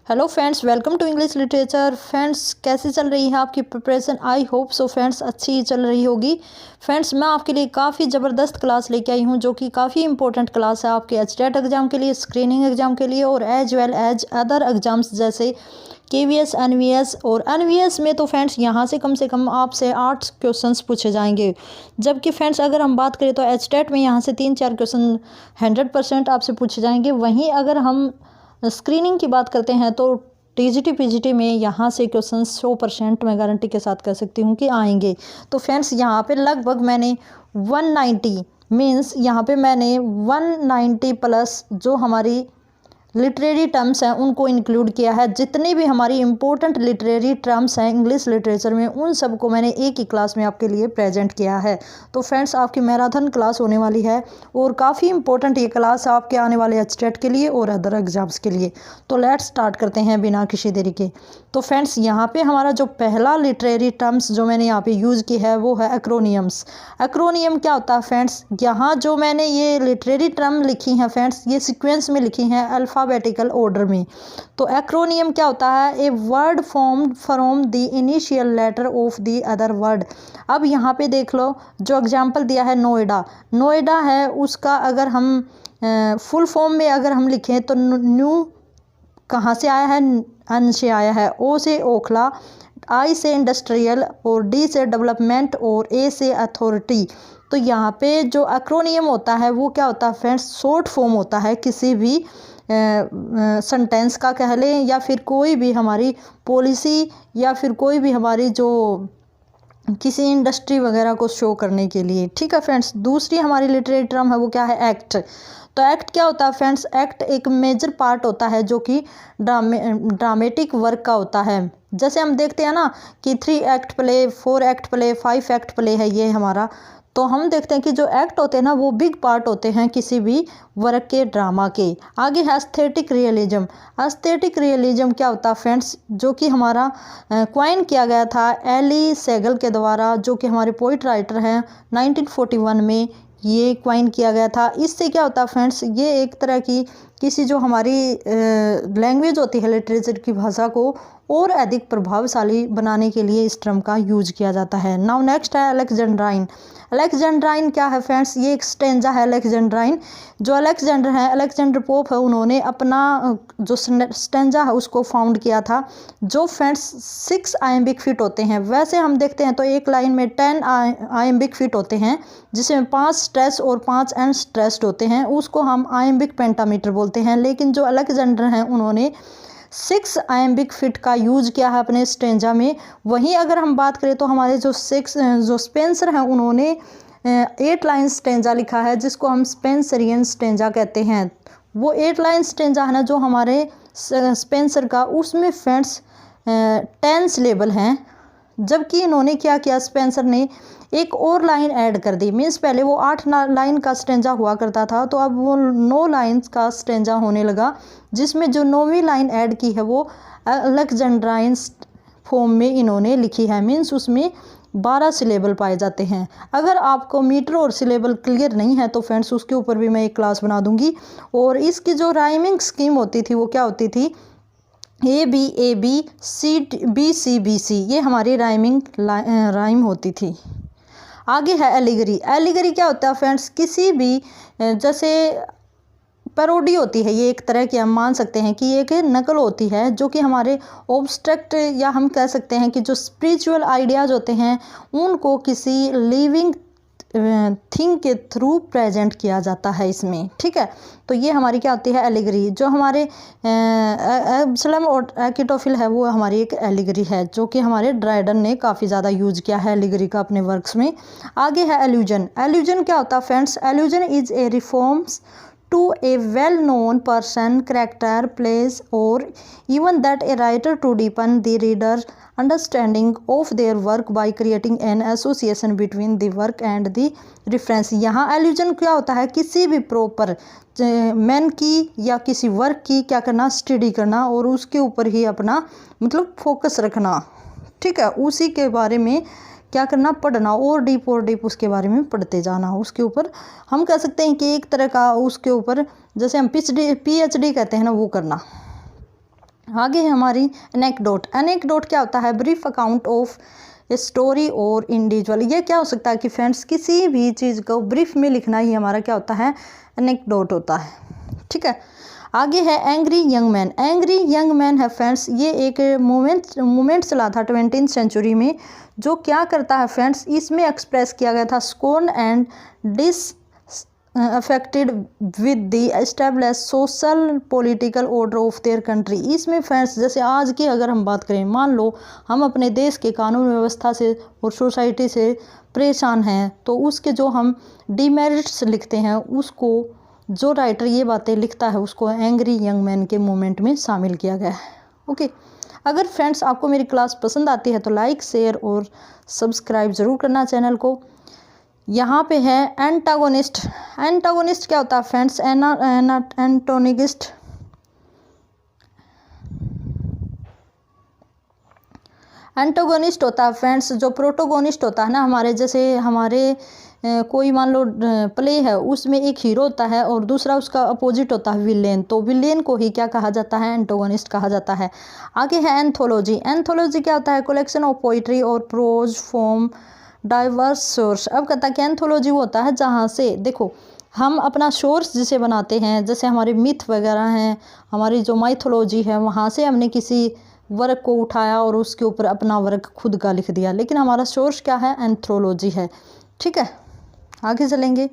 Hello friends, welcome to English literature. Friends, कैसी चल रही है आपकी preparation? I hope so friends अच्छी ही चल रही होगी। फ्रेंड्स, मैं आपके लिए काफ़ी ज़बरदस्त क्लास लेके आई हूँ जो कि काफ़ी इंपॉर्टेंट क्लास है आपके एचटेट एग्ज़ाम के लिए, स्क्रीनिंग एग्ज़ाम के लिए और as well as other exams जैसे केवीएस, एनवीएस। और एनवीएस में तो फ्रेंड्स यहाँ से कम आपसे 8 क्वेश्चंस पूछे जाएंगे, जबकि फ्रेंड्स अगर हम बात करें तो एचटेट में यहाँ से 3-4 क्वेश्चन 100% आपसे पूछे जाएंगे। वहीं अगर हम स्क्रीनिंग की बात करते हैं तो टीजीटी पीजीटी में यहाँ से क्वेश्चन 100% मैं गारंटी के साथ कह सकती हूँ कि आएंगे। तो फ्रेंड्स यहाँ पे लगभग मैंने 190 मीन्स यहाँ पे मैंने 190 प्लस जो हमारी लिटरेरी टर्म्स हैं उनको इंक्लूड किया है। जितनी भी हमारी इंपॉर्टेंट लिटरेरी टर्म्स हैं इंग्लिश लिटरेचर में, उन सबको मैंने एक ही क्लास में आपके लिए प्रेजेंट किया है। तो फ्रेंड्स, आपकी मैराथन क्लास होने वाली है और काफ़ी इंपॉर्टेंट ये क्लास आपके आने वाले एचटेट के लिए और अदर एग्जाम्स के लिए। तो लेट्स स्टार्ट करते हैं बिना किसी देरी के। तो फ्रेंड्स, यहाँ पे हमारा जो पहला लिटरेरी टर्म्स जो मैंने यहाँ पे यूज़ की है वो है एक्रोनियम्स। एक्रोनियम क्या होता है फ्रेंड्स? यहाँ जो मैंने ये लिटरेरी टर्म लिखी हैं फ्रेंड्स, ये सीक्वेंस में लिखी हैं अल्फ़ाबेटिकल ऑर्डर में। तो एक्रोनियम क्या होता है? A word formed from the initial letter of the other word. अब यहाँ पे देख लो, जो एग्जाम्पल दिया है नोएडा, नोएडा है उसका अगर हम फुल फॉर्म में अगर हम लिखें तो न्यू कहाँ से आया है? अन से आया है। ओ से ओखला, आई से इंडस्ट्रियल और डी से डेवलपमेंट और ए से अथॉरिटी। तो यहाँ पे जो एक्रोनियम होता है वो क्या होता है फ्रेंड्स? शॉर्ट फॉर्म होता है किसी भी सेंटेंस का कह लें, या फिर कोई भी हमारी पॉलिसी, या फिर कोई भी हमारी जो किसी इंडस्ट्री वगैरह को शो करने के लिए। ठीक है फ्रेंड्स। दूसरी हमारी लिटरेरी टर्म है वो क्या है? एक्ट। तो एक्ट क्या होता है फ्रेंड्स? एक्ट एक मेजर पार्ट होता है जो कि ड्रामेटिक वर्क का होता है। जैसे हम देखते हैं ना कि 3 act play, 4 act play, 5 act play है ये हमारा। तो हम देखते हैं कि जो एक्ट होते हैं ना वो बिग पार्ट होते हैं किसी भी वर्क के, ड्रामा के। आगे है एस्थेटिक रियलिज्म। एस्थेटिक रियलिज्म क्या होता है फ्रेंड्स? जो कि हमारा क्वाइन किया गया था एली सेगल के द्वारा, जो कि हमारे पोइट राइटर हैं। 1941 में ये क्वाइन किया गया था। इससे क्या होता है फ्रेंड्स? ये एक तरह की किसी जो हमारी लैंग्वेज होती है, लिटरेचर की भाषा को और अधिक प्रभावशाली बनाने के लिए इस टर्म का यूज किया जाता है। नाउ नेक्स्ट है अलेक्जेंड्राइन। अलेक्जेंड्राइन क्या है फ्रेंड्स? ये एक स्टेंजा है अलेक्जेंड्राइन। जो अलेक्जेंडर है, अलेक्जेंडर पोप है, उन्होंने अपना जो स्टेंजा है उसको फाउंड किया था। जो फ्रेंड्स 6 आयम्बिक फिट होते हैं। वैसे हम देखते हैं तो एक लाइन में 10 आयम्बिक फिट होते हैं, जिसमें 5 स्ट्रेस और 5 अनस्ट्रेस्ड होते हैं, उसको हम आयम्बिक पेंटामीटर बोलते हैं। लेकिन जो अलेक्जेंडर हैं उन्होंने 6 आयम्बिक फिट का यूज किया है अपने स्टेंजा में। वहीं अगर हम बात करें तो हमारे जो स्पेंसर हैं उन्होंने 8 लाइन स्टेंजा लिखा है, जिसको हम स्पेंसरियन स्टेंजा कहते हैं। वो 8 लाइन स्टेंजा है ना जो हमारे स्पेंसर का, उसमें फ्रेंड्स 10 सिलेबल हैं। जबकि इन्होंने क्या किया, स्पेंसर ने एक और लाइन ऐड कर दी। मीन्स पहले वो 8 लाइन का स्टेंजा हुआ करता था, तो अब वो 9 लाइन्स का स्टेंजा होने लगा, जिसमें जो 9वीं लाइन ऐड की है वो अलेक्जेंड्राइन फॉर्म में इन्होंने लिखी है। मीन्स उसमें 12 सिलेबल पाए जाते हैं। अगर आपको मीटर और सिलेबल क्लियर नहीं है तो फ्रेंड्स उसके ऊपर भी मैं एक क्लास बना दूंगी। और इसकी जो राइमिंग स्कीम होती थी वो क्या होती थी? A B C B C, ये हमारी राइम होती थी। आगे है एलिगरी। एलिगरी क्या होता है फ्रेंड्स? किसी भी जैसे पैरोडी होती है, ये एक तरह की हम मान सकते हैं कि एक नकल होती है जो कि हमारे ऑब्स्ट्रैक्ट, या हम कह सकते हैं कि जो स्पिरिचुअल आइडियाज़ होते हैं उनको किसी लिविंग थिंग के थ्रू प्रेजेंट किया जाता है इसमें। ठीक है। तो ये हमारी क्या होती है? एलिगरी। जो हमारे एब्सलम और एकिटोफिल है वो हमारी एक एलिगरी है, जो कि हमारे ड्राइडन ने काफ़ी ज़्यादा यूज किया है एलिगरी का अपने वर्क्स में। आगे है एल्यूजन। एल्यूजन क्या होता है friends? Allusion is a reforms to a well-known person, character, place, or even that a writer to deepen the reader's understanding of their work by creating an association between the work and the reference। यहाँ allusion क्या होता है? किसी भी proper man की या किसी work की क्या करना? स्टडी करना और उसके ऊपर ही अपना मतलब फोकस रखना। ठीक है। उसी के बारे में क्या करना? पढ़ना और डीप उसके बारे में पढ़ते जाना। उसके ऊपर हम कह सकते हैं कि एक तरह का उसके ऊपर जैसे हम PhD कहते हैं ना, वो करना। आगे है हमारी एनेक्डोट। एनेक्डोट क्या होता है? Brief account of a story और इंडिविजुअल। ये क्या हो सकता है कि फ्रेंड्स किसी भी चीज़ को ब्रीफ में लिखना ही हमारा क्या होता है? एनेक्डोट होता है। ठीक है, आगे है angry young man. Angry young man है फ्रेंड्स, ये एक मूवमेंट चला था 20th सेंचुरी में, जो क्या करता है फ्रेंड्स, इसमें एक्सप्रेस किया गया था scorn and disaffected with the establish social political order of their country. इसमें फ्रेंड्स जैसे आज की अगर हम बात करें, मान लो हम अपने देश के कानून व्यवस्था से और सोसाइटी से परेशान हैं, तो उसके जो हम डिमेरिट्स लिखते हैं, उसको जो राइटर ये बातें लिखता है उसको एंग्री यंग मैन के मूवमेंट में शामिल किया गया है। ओके, अगर फ्रेंड्स आपको मेरी क्लास पसंद आती है तो लाइक शेयर और सब्सक्राइब ज़रूर करना चैनल को। यहाँ पे है एंटागोनिस्ट। एंटागोनिस्ट क्या होता है फ्रेंड्स? एंटोनिस्ट। एंटागोनिस्ट होता है फ्रेंड्स जो प्रोटोगोनिस्ट होता है ना, हमारे जैसे हमारे कोई मान लो प्ले है, उसमें एक हीरो होता है और दूसरा उसका अपोजिट होता है विलेन, तो विलेन को ही क्या कहा जाता है? एंटागोनिस्ट कहा जाता है। आगे है एंथोलॉजी। एंथोलॉजी क्या होता है? कलेक्शन ऑफ पोइट्री और प्रोज फ्रॉम डाइवर्स सोर्स। अब कहता है कि एंथोलॉजी वो होता है जहाँ से, देखो हम अपना सोर्स जिसे बनाते हैं, जैसे हमारे मिथ वगैरह हैं, हमारी जो माइथोलॉजी है, वहाँ से हमने किसी वर्क को उठाया और उसके ऊपर अपना वर्क खुद का लिख दिया, लेकिन हमारा सोर्स क्या है? एंथोलॉजी है। ठीक है, आगे चलेंगे।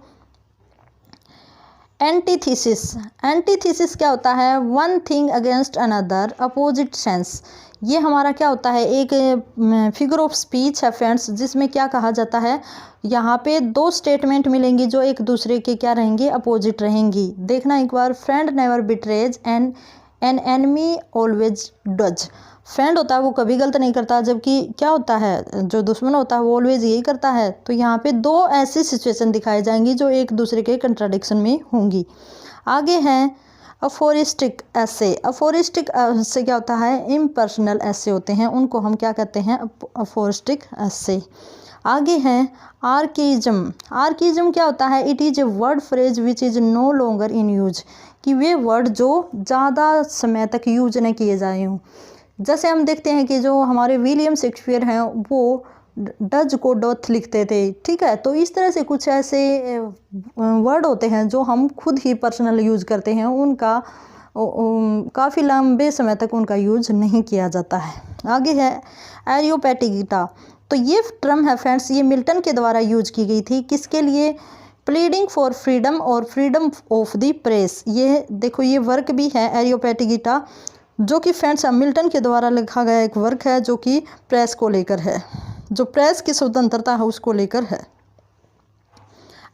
एंटीथीसिस। एंटीथीसिस क्या होता है? One thing against another, opposite sense. ये हमारा क्या होता है? एक फिगर ऑफ स्पीच है फ्रेंड्स, जिसमें क्या कहा जाता है, यहाँ पे दो स्टेटमेंट मिलेंगी जो एक दूसरे के क्या रहेंगी? अपोजिट रहेंगी। देखना एक बार, friend never betrays an enemy always does. Friend होता है वो कभी गलत नहीं करता, जबकि क्या होता है, जो दुश्मन होता है वो ऑलवेज यही करता है। तो यहाँ पे दो ऐसी सिचुएशन दिखाई जाएंगी जो एक दूसरे के कंट्राडिक्शन में होंगी। आगे हैं अफोरिस्टिक ऐसे। अफोरिस्टिक ऐसे क्या होता है? इम्पर्सनल ऐसे होते हैं, उनको हम क्या कहते हैं? अफोरिस्टिक ऐसे। आगे हैं आर्किज्म। आर्किज्म क्या होता है? It is a word phrase which is no longer in use, कि वे वर्ड जो ज़्यादा समय तक यूज न किए जाए हों। जैसे हम देखते हैं कि जो हमारे विलियम शेक्सपियर हैं वो डज को डोथ लिखते थे। ठीक है, तो इस तरह से कुछ ऐसे वर्ड होते हैं जो हम खुद ही पर्सनल यूज करते हैं, उनका काफ़ी लंबे समय तक उनका यूज नहीं किया जाता है। आगे है एरियोपैटिगिटा। तो ये टर्म है फ्रेंड्स, ये मिल्टन के द्वारा यूज की गई थी। किसके लिए? प्लीडिंग फॉर फ्रीडम और फ्रीडम ऑफ द प्रेस। ये देखो, ये वर्क भी है एरियोपैटिगिटा, जो कि फ्रेंड्स मिल्टन के द्वारा लिखा गया एक वर्क है, जो कि प्रेस को लेकर है, जो प्रेस की स्वतंत्रता है उसको लेकर है।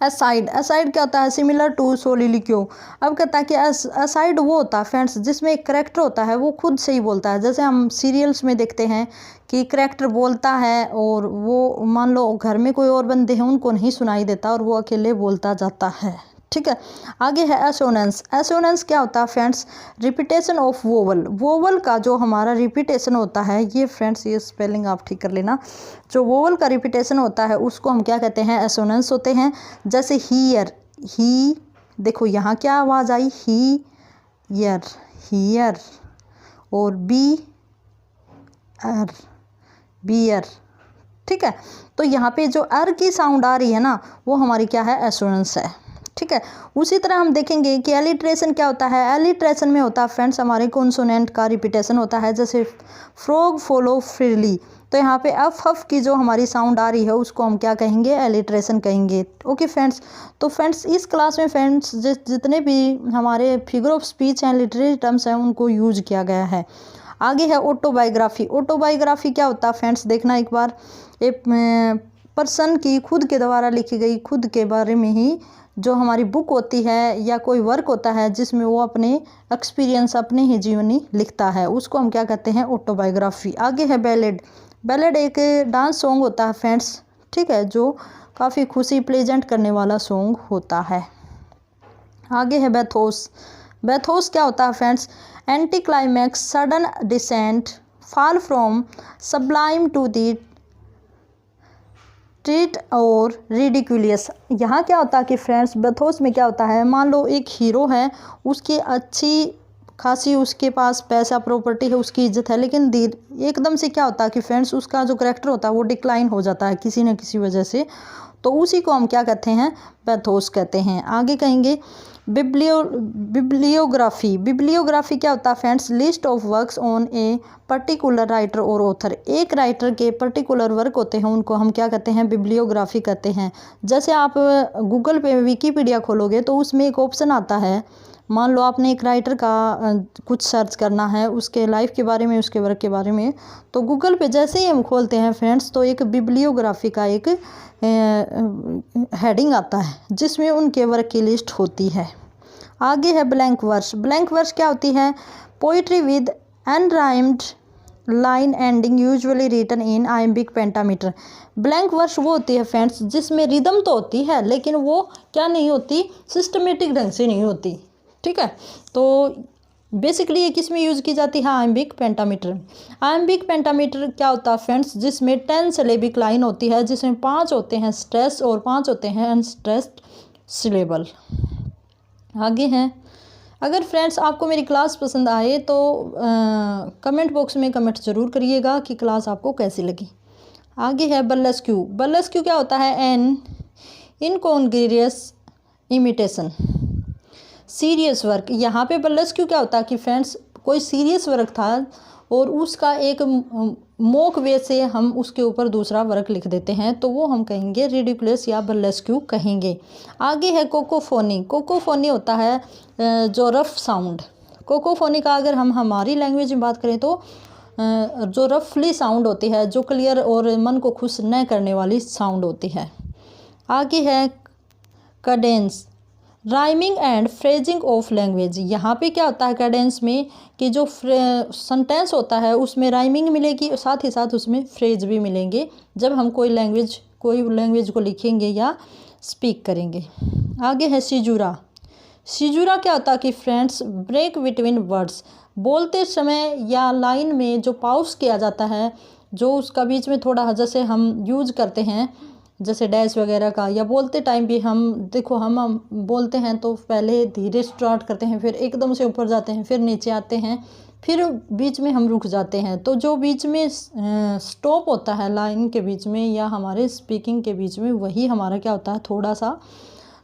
असाइड। असाइड क्या होता है? Similar to soliloquy. अब कहता है कि असाइड वो होता है फ्रेंड्स जिसमें एक करेक्टर होता है, वो खुद से ही बोलता है। जैसे हम सीरियल्स में देखते हैं कि करेक्टर बोलता है और वो मान लो घर में कोई और बंदे हैं उनको नहीं सुनाई देता और वो अकेले बोलता जाता है। ठीक है, आगे है एसोनेंस। एसोनेंस क्या होता है friends? Repetition of vowel. Vowel का जो हमारा रिपीटेशन होता है, ये फ्रेंड्स ये स्पेलिंग आप ठीक कर लेना, जो वोवल का रिपीटेशन होता है उसको हम क्या कहते हैं? एसोनेंस होते हैं। जैसे हीयर, ही, देखो यहाँ क्या आवाज़ आई? ही यर, हीयर, और बी अर, बियर। ठीक है, तो यहाँ पे जो अर की साउंड आ रही है ना, वो हमारी क्या है? एसोनेंस है। ठीक है, उसी तरह हम देखेंगे कि एलिट्रेशन क्या होता है। एलिट्रेशन में होता है फ्रेंड्स हमारे कॉन्सोनेंट का रिपीटेशन होता है, जैसे फ्रॉग फॉलो फ्रीली। तो यहाँ पे अफ हफ की जो हमारी साउंड आ रही है उसको हम क्या कहेंगे? एलिट्रेशन कहेंगे। ओके फ्रेंड्स, तो फ्रेंड्स इस क्लास में फ्रेंड्स जितने भी हमारे फिगर ऑफ स्पीच हैं, लिटरेरी टर्म्स हैं, उनको यूज किया गया है। आगे है ऑटोबायोग्राफी। ऑटोबायोग्राफी क्या होता है फ्रेंड्स? देखना एक बार, एक पर्सन की खुद के द्वारा लिखी गई खुद के बारे में ही जो हमारी बुक होती है या कोई वर्क होता है जिसमें वो अपने एक्सपीरियंस, अपने ही जीवनी लिखता है, उसको हम क्या कहते हैं? ऑटोबायोग्राफी। आगे है बैलेड। बैलेड एक डांस सॉन्ग होता है फ्रेंड्स, ठीक है, जो काफ़ी खुशी प्लेजेंट करने वाला सॉन्ग होता है। आगे है बैथोस। बैथोस क्या होता है friends? Anticlimax, sudden descent, fall from sublime to the treat और रिडिकुलियस। यहाँ क्या होता है कि फ्रेंड्स बैथोस में क्या होता है, मान लो एक हीरो है, उसकी अच्छी खासी उसके पास पैसा प्रॉपर्टी है, उसकी इज्जत है, लेकिन एकदम से क्या होता है कि फ्रेंड्स उसका जो करैक्टर होता है वो डिक्लाइन हो जाता है किसी न किसी वजह से, तो उसी को हम क्या कहते हैं, पैथोस कहते हैं। आगे कहेंगे बिब्लियोग्राफी। बिब्लियोग्राफी क्या होता है friends, list of works on a particular writer और ऑथर। एक राइटर के पर्टिकुलर वर्क होते हैं उनको हम क्या कहते हैं, बिब्लियोग्राफी कहते हैं। जैसे आप गूगल पे विकीपीडिया खोलोगे तो उसमें एक ऑप्शन आता है, मान लो आपने एक राइटर का कुछ सर्च करना है, उसके लाइफ के बारे में, उसके वर्क के बारे में, तो गूगल पे जैसे ही हम खोलते हैं फ्रेंड्स तो एक बिब्लियोग्राफी का एक हेडिंग आता है जिसमें उनके वर्क की लिस्ट होती है। आगे है ब्लैंक वर्स। ब्लैंक वर्स क्या होती है, poetry with unrhymed line ending usually written in iambic pentameter. Blank verse वो होती है फ्रेंड्स जिसमें रिदम तो होती है लेकिन वो क्या नहीं होती, सिस्टमेटिक ढंग से नहीं होती, ठीक है। तो बेसिकली ये किस में यूज़ की जाती है, आइम्बिक पेंटामीटर। आइम्बिक पेंटामीटर क्या होता है फ्रेंड्स, जिसमें 10 सिलेबिक लाइन होती है, जिसमें 5 होते हैं स्ट्रेस और 5 होते हैं अनस्ट्रेस्ड सिलेबल। आगे हैं, अगर फ्रेंड्स आपको मेरी क्लास पसंद आए तो कमेंट बॉक्स में कमेंट ज़रूर करिएगा कि क्लास आपको कैसी लगी। आगे है बर्लेस्क्यू। बर्लेस्क्यू क्या होता है, एन इनकॉन्ग्रुअस इमिटेशन सीरियस वर्क। यहाँ पे बर्लेस्क्यू क्या होता है कि फ्रेंड्स कोई सीरियस वर्क था और उसका एक मोक वे से हम उसके ऊपर दूसरा वर्क लिख देते हैं, तो वो हम कहेंगे रिडिकुलस या बर्लेस्क्यू कहेंगे। आगे है कोकोफोनी। कोकोफोनी होता है जो रफ साउंड। कोकोफोनी का अगर हम हमारी लैंग्वेज में बात करें तो जो रफली साउंड होती है, जो क्लियर और मन को खुश न करने वाली साउंड होती है। आगे है Cadence, rhyming and phrasing of language. यहाँ पे क्या होता है कैडेंस में कि जो सेंटेंस होता है उसमें राइमिंग मिलेगी और साथ ही साथ उसमें फ्रेज भी मिलेंगे जब हम कोई लैंग्वेज को लिखेंगे या स्पीक करेंगे। आगे है सीजूरा। सीजूरा क्या होता है कि फ्रेंड्स ब्रेक बिटवीन वर्ड्स। बोलते समय या लाइन में जो पॉज किया जाता है, जो उसका बीच में थोड़ा जैसे हम यूज करते हैं जैसे डैश वगैरह का, या बोलते टाइम भी हम देखो हम बोलते हैं तो पहले धीरे स्टार्ट करते हैं, फिर एकदम से ऊपर जाते हैं, फिर नीचे आते हैं, फिर बीच में हम रुक जाते हैं। तो जो बीच में स्टॉप होता है लाइन के बीच में या हमारे स्पीकिंग के बीच में, वही हमारा क्या होता है, थोड़ा सा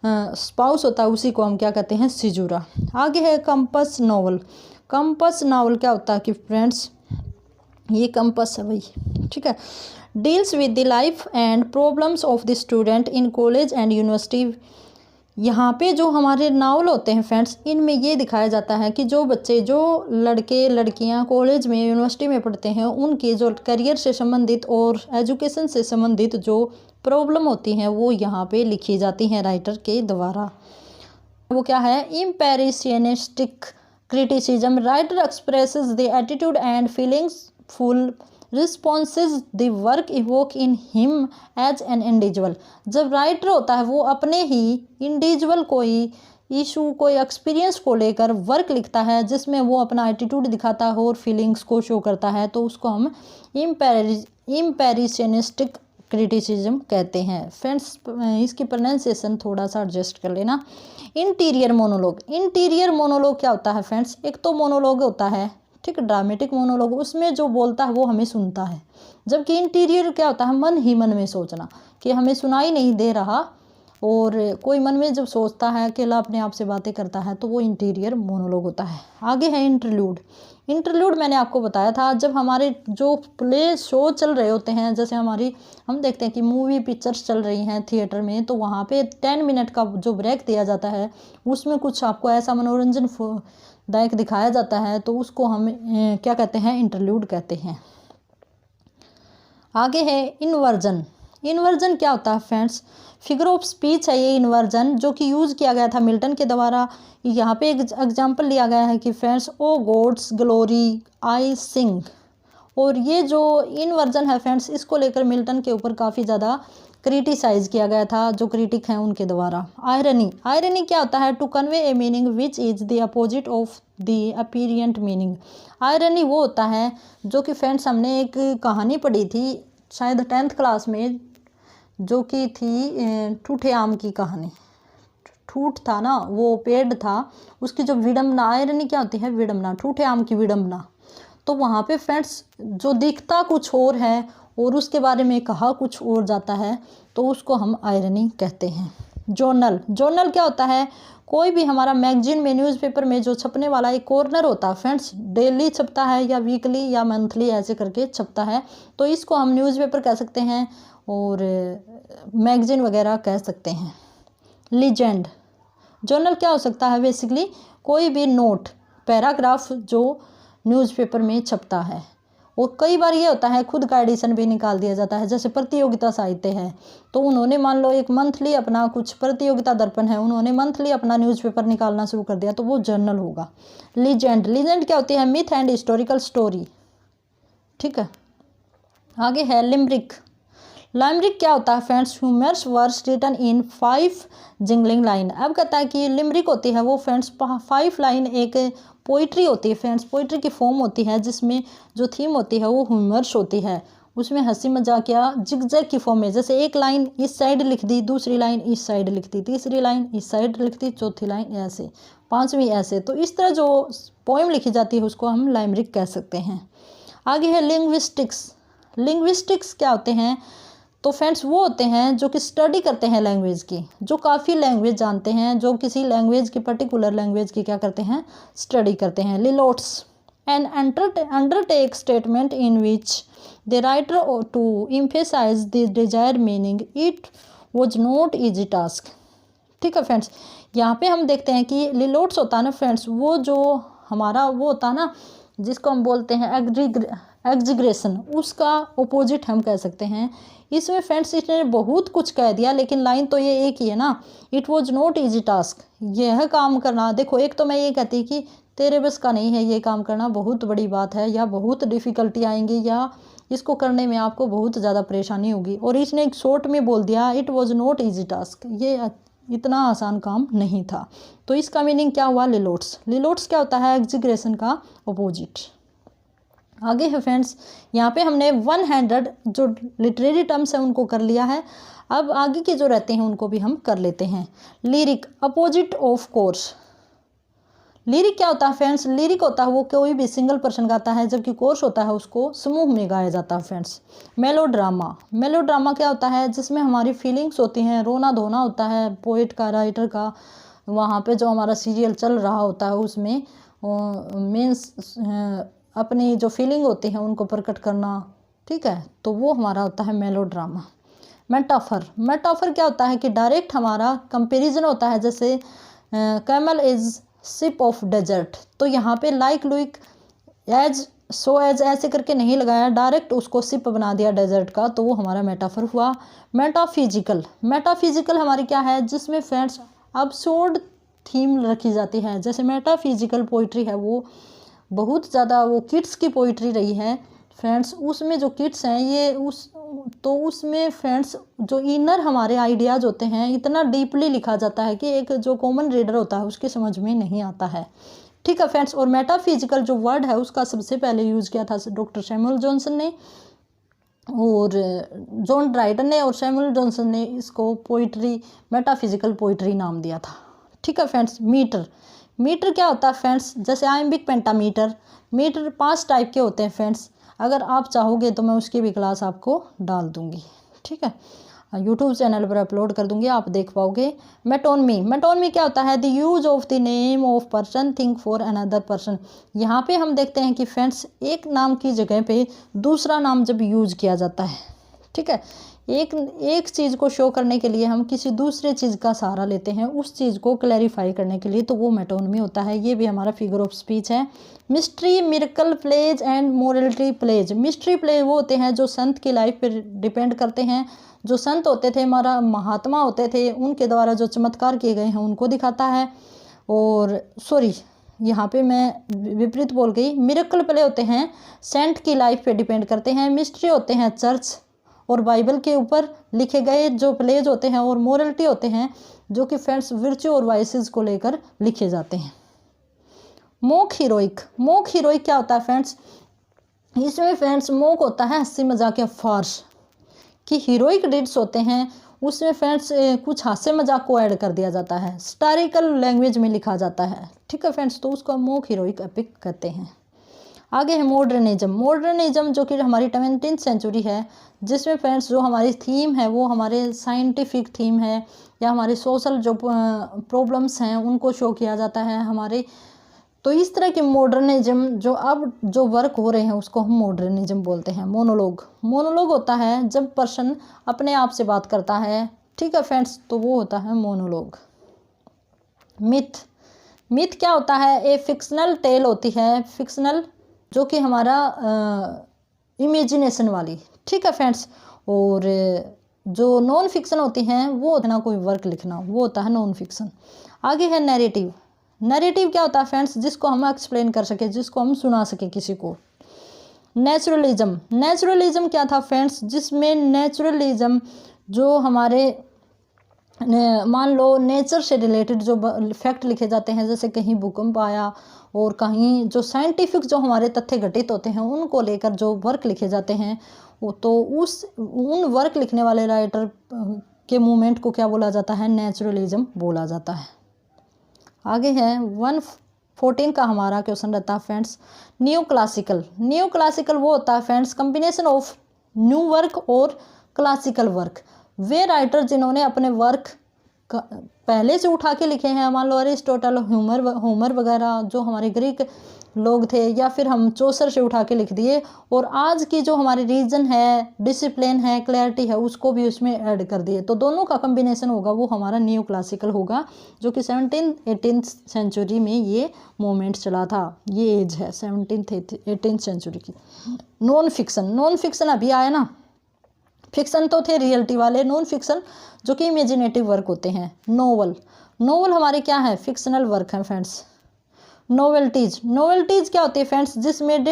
स्पाउस होता है, उसी को हम क्या कहते हैं, सीजूरा। आगे है कंपस नॉवल। कंपस नॉवल क्या होता है कि फ्रेंड्स ये कंपस है भाई, ठीक है, deals with the life and problems of the student in college and university. यहाँ पे जो हमारे नावल होते हैं फ्रेंड्स, इनमें ये दिखाया जाता है कि जो बच्चे, जो लड़के लड़कियाँ कॉलेज में यूनिवर्सिटी में पढ़ते हैं, उनके जो करियर से संबंधित और एजुकेशन से संबंधित जो प्रॉब्लम होती हैं वो यहाँ पे लिखी जाती हैं राइटर के द्वारा। वो क्या है, impressionistic criticism. Writer expresses the attitude and feelings full responses the work evoke in him as an individual. जब राइटर होता है वो अपने ही इंडिविजुअल कोई इशू, कोई एक्सपीरियंस को लेकर वर्क लिखता है जिसमें वो अपना एटीट्यूड दिखाता है और फीलिंग्स को शो करता है, तो उसको हम इम्पेरिसियनिस्टिक क्रिटिसिज्म कहते हैं। फ्रेंड्स इसकी प्रोनाउंसिएशन थोड़ा सा एडजस्ट कर लेना। Interior monologue. इंटीरियर मोनोलॉग क्या होता है फ्रेंड्स, एक तो मोनोलॉग होता है, ठीक है, ड्रामेटिक मोनोलॉग, उसमें जो बोलता है वो हमें सुनता है, जबकि इंटीरियर क्या होता है, मन ही मन में सोचना, कि हमें सुनाई नहीं दे रहा और कोई मन में जब सोचता है, अकेला अपने आप से बातें करता है, तो वो इंटीरियर मोनोलॉग होता है। आगे है इंटरल्यूड। इंटरल्यूड मैंने आपको बताया था, जब हमारे जो प्ले शो चल रहे होते हैं, जैसे हम देखते हैं कि मूवी पिक्चर्स चल रही हैं थिएटर में, तो वहाँ पे 10 मिनट का जो ब्रेक दिया जाता है, उसमें कुछ आपको ऐसा मनोरंजन दायक दिखाया जाता है, तो उसको हम क्या कहते हैं, इंटरल्यूड कहते हैं। आगे है इन्वर्जन। इन्वर्जन क्या होता है फ्रेंड्स, फिगर ऑफ स्पीच है ये इन्वर्जन, जो कि यूज़ किया गया था मिल्टन के द्वारा। यहाँ पे एक एग्जाम्पल लिया गया है कि फ्रेंड्स, ओ गॉड्स ग्लोरी आई सिंग। और ये जो इन्वर्जन है फ्रेंड्स, इसको लेकर मिल्टन के ऊपर काफ़ी ज़्यादा क्रिटिसाइज किया गया था जो क्रिटिक हैं उनके द्वारा। आयरनी। आयरनी क्या होता है, to convey a meaning which is the opposite of the apparent meaning. Irony वो होता है जो कि फ्रेंड्स हमने एक कहानी पढ़ी थी शायद 10th क्लास में, जो कि थी ठूठे आम की कहानी। ठूठ था ना, वो पेड़ था, उसकी जो विडम्बना, आयरनी क्या होती है, विडम्बना, ठूठे आम की विडम्बना। तो वहाँ पे फ्रेंड्स जो दिखता कुछ और है और उसके बारे में कहा कुछ और जाता है, तो उसको हम आयरनी कहते हैं। जर्नल, जर्नल क्या होता है, कोई भी हमारा मैगजीन में, न्यूज़पेपर में जो छपने वाला एक कॉर्नर होता है फ्रेंड्स, डेली छपता है या वीकली या मंथली ऐसे करके छपता है, तो इसको हम न्यूज़पेपर कह सकते हैं और मैगजीन वगैरह कह सकते हैं। लीजेंड, जर्नल क्या हो सकता है, बेसिकली कोई भी नोट, पैराग्राफ जो न्यूज़पेपर में छपता है। और कई बार ये होता है खुद का एडिशन भी निकाल दिया जाता है, जैसे प्रतियोगिता साहित्य है, तो उन्होंने मान लो एक मंथली अपना कुछ प्रतियोगिता दर्पण है, उन्होंने मंथली अपना न्यूज़पेपर निकालना शुरू कर दिया, तो वो जर्नल होगा। लीजेंड, लीजेंड क्या होती है, मिथ एंड हिस्टोरिकल स्टोरी। ठीक है, आगे है लिमरिक। लिमरिक क्या होता है friends, humorous words written in 5 jingling line. अब कहता है कि लिमरिक होती है वो फ्रेंड्स 5 लाइन एक पोइट्री होती है फ्रेंड्स, पोइट्री की फॉर्म होती है जिसमें जो थीम होती है वो ह्यूमरस होती है, उसमें हंसी मजाक या जिगजैग की फॉर्म में, जैसे एक लाइन इस साइड लिख दी, दूसरी लाइन इस साइड लिख दी, तीसरी लाइन इस साइड लिख दी, चौथी लाइन ऐसे, पांचवी ऐसे, तो इस तरह जो पोएम लिखी जाती है उसको हम लिमरिक कह सकते हैं। आगे है लिंग्विस्टिक्स। लिंग्विस्टिक्स क्या होते हैं, तो फ्रेंड्स वो होते हैं जो कि स्टडी करते हैं लैंग्वेज की, जो काफ़ी लैंग्वेज जानते हैं, जो किसी लैंग्वेज की पर्टिकुलर लैंग्वेज की क्या करते हैं, स्टडी करते हैं। Litotes, an undertake statement in which the writer to emphasize the desire meaning, it was not easy task. ठीक है फ्रेंड्स, यहाँ पे हम देखते हैं कि लिलोट्स होता है ना फ्रेंड्स, वो जो हमारा वो होता है ना जिसको हम बोलते हैं एग्जिग्रेशन, उसका अपोजिट हम कह सकते हैं। इसमें फ्रेंड्स इसने बहुत कुछ कह दिया, लेकिन लाइन तो ये एक ही है ना, it was not easy task, यह काम करना, देखो एक तो मैं ये कहती कि तेरे बस का नहीं है ये काम करना, बहुत बड़ी बात है, या बहुत डिफ़िकल्टी आएंगी, या इसको करने में आपको बहुत ज़्यादा परेशानी होगी, और इसने एक शॉर्ट में बोल दिया it was not easy task, ये इतना आसान काम नहीं था। तो इसका मीनिंग क्या हुआ, लिलोट्स। लिलोट्स क्या होता है, एग्जिग्रेशन का अपोजिट। आगे है फ्रेंड्स, यहाँ पे हमने 100 जो लिटरेरी टर्म्स हैं उनको कर लिया है, अब आगे के जो रहते हैं उनको भी हम कर लेते हैं। Lyric, opposite of course. Lyric क्या होता है फ्रेंड्स, लिरिक होता है वो कोई भी सिंगल पर्सन गाता है, जबकि कोर्स होता है उसको समूह में गाया जाता है फ्रेंड्स। मेलोड्रामा, मेलोड्रामा क्या होता है, जिसमें हमारी फीलिंग्स होती हैं, रोना धोना होता है पोइट का, राइटर का, वहाँ पे जो हमारा सीरियल चल रहा होता है उसमें मीन्स अपनी जो फीलिंग होती है उनको प्रकट करना। ठीक है, तो वो हमारा होता है मेलोड्रामा। मेटाफर, मेटाफर क्या होता है कि डायरेक्ट हमारा कंपैरिजन होता है, जैसे camel is ship of desert, तो यहाँ पे लाइक लुइक एज सो एज ऐसे करके नहीं लगाया, डायरेक्ट उसको सिप बना दिया डेजर्ट का, तो वो हमारा मेटाफर हुआ। मेटाफिजिकल, मेटाफिजिकल हमारी क्या है, जिसमें फ्रेंड्स अब्सर्ड थीम रखी जाती है, जैसे मेटाफिजिकल पोइट्री है वो बहुत ज़्यादा वो किड्स की पोइट्री रही है फ्रेंड्स, उसमें जो किड्स हैं ये उसमें फ्रेंड्स जो इनर हमारे आइडियाज़ होते हैं इतना डीपली लिखा जाता है कि एक जो कॉमन रीडर होता है उसके समझ में नहीं आता है। ठीक है फ्रेंड्स, और मेटाफिजिकल जो वर्ड है उसका सबसे पहले यूज़ किया था डॉक्टर सैमुअल जॉनसन ने, और जॉन ड्राइडन ने और सैमुअल जॉनसन ने इसको पोइट्री, मेटाफिजिकल पोइट्री नाम दिया था। ठीक है फ्रेंड्स, मीटर, मीटर क्या होता है फ्रेंड्स, जैसे आइम्बिक पेंटामीटर, मीटर 5 टाइप के होते हैं फ्रेंड्स, अगर आप चाहोगे तो मैं उसकी भी क्लास आपको डाल दूंगी। ठीक है, यूट्यूब चैनल पर अपलोड कर दूंगी, आप देख पाओगे। मेटोनमी, मेटोनमी क्या होता है, the use of the name of person thing for another person. यहाँ पे हम देखते हैं कि फ्रेंड्स एक नाम की जगह पे दूसरा नाम जब यूज किया जाता है, ठीक है, एक चीज़ को शो करने के लिए हम किसी दूसरे चीज़ का सहारा लेते हैं उस चीज़ को क्लैरिफाई करने के लिए, तो वो मेटोनमी होता है। ये भी हमारा फिगर ऑफ स्पीच है। Mystery, miracle plays and morality plays. Mystery play वो होते हैं जो संत की लाइफ पर डिपेंड करते हैं, जो संत होते थे, हमारा महात्मा होते थे, उनके द्वारा जो चमत्कार किए गए हैं उनको दिखाता है। और सॉरी, यहाँ पे मैं विपरीत बोल गई। मिरेकल प्ले होते हैं सेंट की लाइफ पे डिपेंड करते हैं। मिस्ट्री होते हैं चर्च और बाइबल के ऊपर लिखे गए जो प्लेज होते हैं। और मोरलिटी होते हैं जो कि फ्रेंड्स वर्च्यू और वाइसेस को लेकर लिखे जाते हैं। मोक हीरोइक, मोक हीरोइक क्या होता है फ्रेंड्स, इसमें फ्रेंड्स मोक होता है हंसी मजाक या फार्श, कि हीरोइक डिड्स होते हैं उसमें फ्रेंड्स कुछ हास्य मजाक को ऐड कर दिया जाता है, हिस्टोरिकल लैंग्वेज में लिखा जाता है, ठीक है फ्रेंड्स, तो उसको हम मोक हीरोइक एपिक कहते हैं। आगे है मॉडर्निज्म। मॉडर्निज्म जो कि हमारी 17वीं सेंचुरी है, जिसमें फ्रेंड्स जो हमारी थीम है वो हमारे साइंटिफिक थीम है या हमारे सोशल जो प्रॉब्लम्स हैं उनको शो किया जाता है हमारे। तो इस तरह के मॉडर्निज्म जो वर्क हो रहे हैं उसको हम मॉडर्निज्म बोलते हैं। मोनोलॉग। मोनोलॉग होता है जब पर्सन अपने आप से बात करता है, ठीक है फ्रेंड्स, तो वो होता है मोनोलॉग। मिथ। मिथ क्या होता है? ए फिक्शनल टेल होती है, फिक्शनल जो कि हमारा इमेजिनेशन वाली, ठीक है फ्रेंड्स। और जो नॉन फिक्शन होती हैं वो ना कोई वर्क लिखना, वो होता है नॉन फिक्शन। आगे है नैरेटिव। नैरेटिव क्या होता है फ्रेंड्स? जिसको हम एक्सप्लेन कर सके, जिसको हम सुना सके किसी को। नेचुरलिज्म। नेचुरलिज्म क्या था फ्रेंड्स? जिसमें नेचुरलिज्म जो हमारे मान लो नेचर से रिलेटेड जो फैक्ट लिखे जाते हैं, जैसे कहीं भूकंप आया और कहीं जो साइंटिफिक जो हमारे तथ्य घटित होते हैं उनको लेकर जो वर्क लिखे जाते हैं, तो उन वर्क लिखने वाले राइटर के मूवमेंट को क्या बोला जाता है? नेचुरलिज्म बोला जाता है। आगे है 114 का हमारा क्वेश्चन रहता है friends, new classical. New classical वो होता है friends combination of new work और क्लासिकल वर्क। वे राइटर जिन्होंने अपने वर्क पहले से उठा के लिखे हैं, मान लो अरिस्टोटल, होमर वगैरह जो हमारे ग्रीक लोग थे, या फिर हम चौसर से उठा के लिख दिए, और आज की जो हमारी रीजन है, डिसिप्लिन है, क्लैरिटी है, उसको भी उसमें ऐड कर दिए। तो दोनों का कम्बिनेशन होगा वो हमारा न्यू क्लासिकल होगा, जो कि 17th-18th सेंचुरी में ये मोमेंट चला था। ये एज है 17th-18th सेंचुरी की। Non fiction. नॉन फिक्शन अभी आया ना, फिक्शन तो थे रियलिटी वाले, नॉन फिक्शन जो कि इमेजिनेटिव वर्क होते हैं। नोवेल। नोवेल हमारे क्या है? फिक्शनल वर्क है फ्रेंड्स। नोवेल्टीज। नोवेल्टीज क्या होती है फ्रेंड्स? जिसमें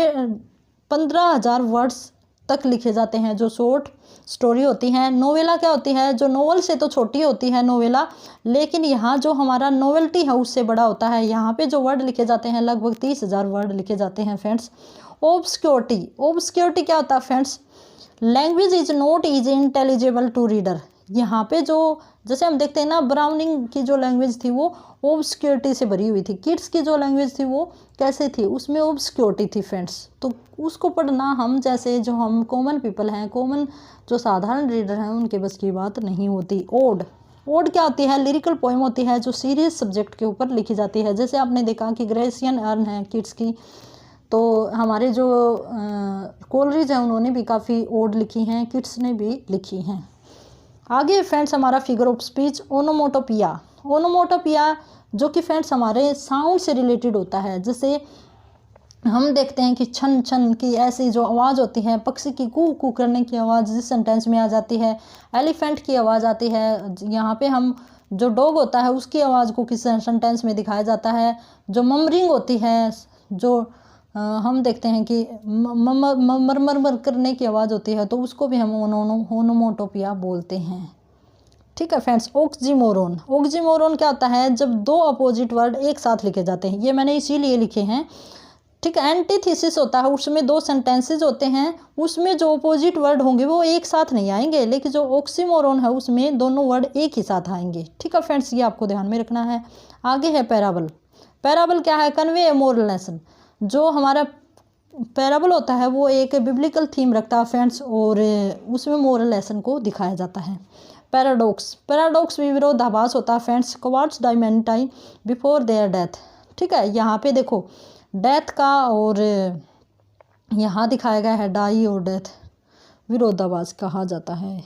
15,000 वर्ड्स तक लिखे जाते हैं, जो शॉर्ट स्टोरी होती हैं। नोवेला क्या होती है? जो नोवेल से तो छोटी होती है नोवेला, लेकिन यहाँ जो हमारा नोवेल्टी है उससे बड़ा होता है। यहाँ पे जो वर्ड लिखे जाते हैं लगभग 30,000 वर्ड लिखे जाते हैं फ्रेंड्स। ऑब्सक्योरिटी। ऑब्सक्योरिटी क्या होता है friends? Language is not easy intelligible to reader. यहाँ पे जो जैसे हम देखते हैं ना, ब्राउनिंग की जो लैंग्वेज थी वो ऑब्सक्योरिटी से भरी हुई थी। किड्स की जो लैंग्वेज थी वो कैसे थी? उसमें ऑब्सक्योरिटी थी फ्रेंड्स। तो उसको पढ़ना हम जैसे जो हम कॉमन पीपल हैं, कॉमन जो साधारण रीडर हैं, उनके बस की बात नहीं होती। ओड। ओड क्या होती है? लिरिकल पोएम होती है जो सीरियस सब्जेक्ट के ऊपर लिखी जाती है। जैसे आपने देखा कि ग्रेसियन अर्न है किड्स की, तो हमारे जो कोलरिज हैं उन्होंने भी काफ़ी ओड लिखी हैं, किड्स ने भी लिखी हैं। आगे फ्रेंड्स हमारा figure of speech onomatopoeia. Onomatopoeia जो कि फ्रेंड्स हमारे साउंड से रिलेटेड होता है। जैसे हम देखते हैं कि छन छन की ऐसी जो आवाज़ होती है, पक्षी की कू कू करने की आवाज़ जिस सेंटेंस में आ जाती है, एलिफेंट की आवाज़ आती है, यहाँ पे हम जो डॉग होता है उसकी आवाज़ को किस सेंटेंस में दिखाया जाता है। जो ममरिंग होती है, जो हम देखते हैं कि मर करने की आवाज़ होती है, तो उसको भी हम ओनोमोटोपिया बोलते हैं। ठीक है फ्रेंड्स। ऑक्सीमोरोन। ऑक्सीमोरोन क्या होता है? जब दो अपोजिट वर्ड एक साथ लिखे जाते हैं। ये मैंने इसीलिए लिखे हैं, ठीक है। एंटीथेसिस होता है, उसमें दो सेंटेंसेज होते हैं, उसमें जो अपोजिट वर्ड होंगे वो एक साथ नहीं आएंगे, लेकिन जो ऑक्सीमोरोन है उसमें दोनों वर्ड एक ही साथ आएंगे। ठीक है फ्रेंड्स, ये आपको ध्यान में रखना है। आगे है पैराबल। पैराबल क्या है? कन्वे ए मोरल लेसन। जो हमारा पैराबल होता है वो एक बिब्लिकल थीम रखता है फ्रेंड्स, और उसमें मोरल लेसन को दिखाया जाता है। पैराडॉक्स। पैराडॉक्स भी विरोधाभास होता है friends. Cowards die many time before their death. ठीक है, यहाँ पे देखो डेथ का और यहाँ दिखाया गया है डाई और डेथ, विरोधाभास कहा जाता है।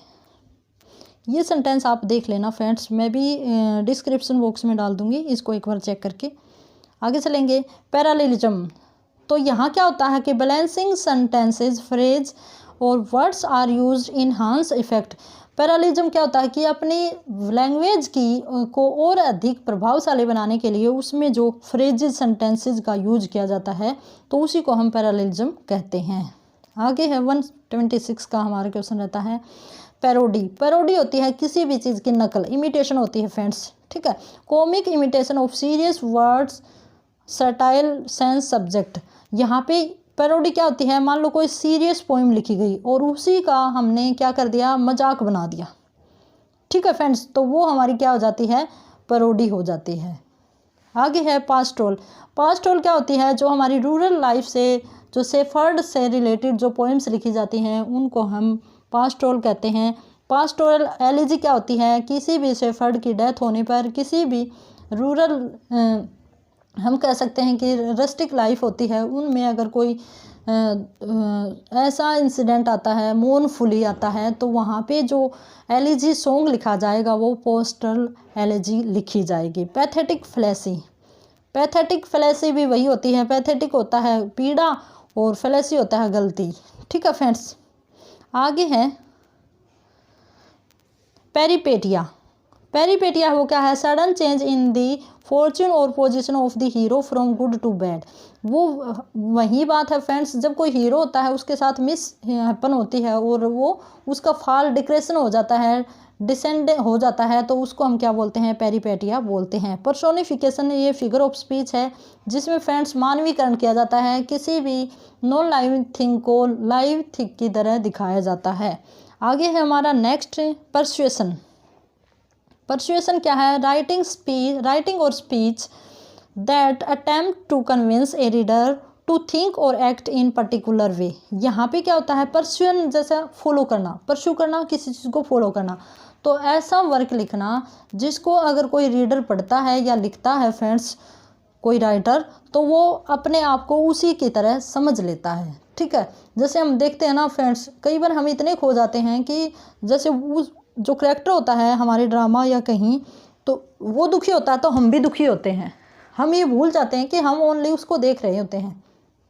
ये सेंटेंस आप देख लेना फ्रेंड्स, मैं भी डिस्क्रिप्शन बॉक्स में डाल दूँगी, इसको एक बार चेक करके आगे चलेंगे। पैरालेलिज्म। तो यहाँ क्या होता है कि बैलेंसिंग सेंटेंसेज, फ्रेज और words are used enhance effect. Parallelism क्या होता है कि अपनी लैंग्वेज की को और अधिक प्रभावशाली बनाने के लिए उसमें जो फ्रेजेस, सेंटेंसेज का यूज किया जाता है, तो उसी को हम पैरालिज्म कहते हैं। आगे है 126 का हमारा क्वेश्चन रहता है पैरोडी। पैरोडी होती है किसी भी चीज़ की नकल, इमिटेशन होती है फ्रेंड्स। ठीक है। Comic imitation of serious words, style sense subject. यहाँ पे पैरोडी क्या होती है? मान लो कोई सीरियस पोइम लिखी गई और उसी का हमने क्या कर दिया? मजाक बना दिया। ठीक है फ्रेंड्स, तो वो हमारी क्या हो जाती है, पैरोडी हो जाती है। आगे है पास्टोरल। पास्टोरल क्या होती है, जो हमारी रूरल लाइफ से, जो शेफर्ड से रिलेटेड जो पोएम्स लिखी जाती हैं उनको हम पास्टोरल कहते हैं। पास्टोरल एलिजी क्या होती है, किसी भी शेफर्ड की डेथ होने पर, किसी भी रूरल हम कह सकते हैं कि रस्टिक लाइफ होती है, उनमें अगर कोई ऐसा इंसिडेंट आता है, मोurnफुली आता है, तो वहाँ पे जो एलिजी सॉन्ग लिखा जाएगा वो पास्टोरल एलिजी लिखी जाएगी। पैथेटिक फ्लेसी, पैथेटिक फ्लेसी भी वही होती है, पैथेटिक होता है पीड़ा और फ्लेसी होता है गलती। ठीक है फ्रेंड्स, आगे है पेरिपेटिया। पेरिपेटिया वो क्या है, sudden change in the fortune और position of the hero from good to bad. वो वही बात है फ्रेंड्स, जब कोई हीरो होता है उसके साथ मिस हैपन होती है और वो उसका फॉल डिक्रेशन हो जाता है, डिसेंड हो जाता है, तो उसको हम क्या बोलते हैं, पेरिपेटिया बोलते हैं। पर्सोनिफिकेशन ये फिगर ऑफ स्पीच है जिसमें फ्रेंड्स मानवीकरण किया जाता है, किसी भी नॉन लाइव थिंग को लाइव थिंग की तरह दिखाया जाता है। आगे है हमारा नेक्स्ट परसुएशन। परसुएशन क्या है, राइटिंग और speech that attempt to convince a reader to think और एक्ट इन पर्टिकुलर वे। यहाँ पे क्या होता है, परसुएन जैसे फॉलो करना, परस्यू करना, किसी चीज़ को फॉलो करना, तो ऐसा वर्क लिखना जिसको अगर कोई रीडर पढ़ता है या लिखता है फ्रेंड्स, कोई राइटर, तो वो अपने आप को उसी की तरह समझ लेता है। ठीक है, जैसे हम देखते हैं ना फ्रेंड्स, कई बार हम इतने खो जाते हैं कि जैसे वो जो करैक्टर होता है हमारे ड्रामा या कहीं, तो वो दुखी होता है तो हम भी दुखी होते हैं, हम ये भूल जाते हैं कि हम ओनली उसको देख रहे होते हैं।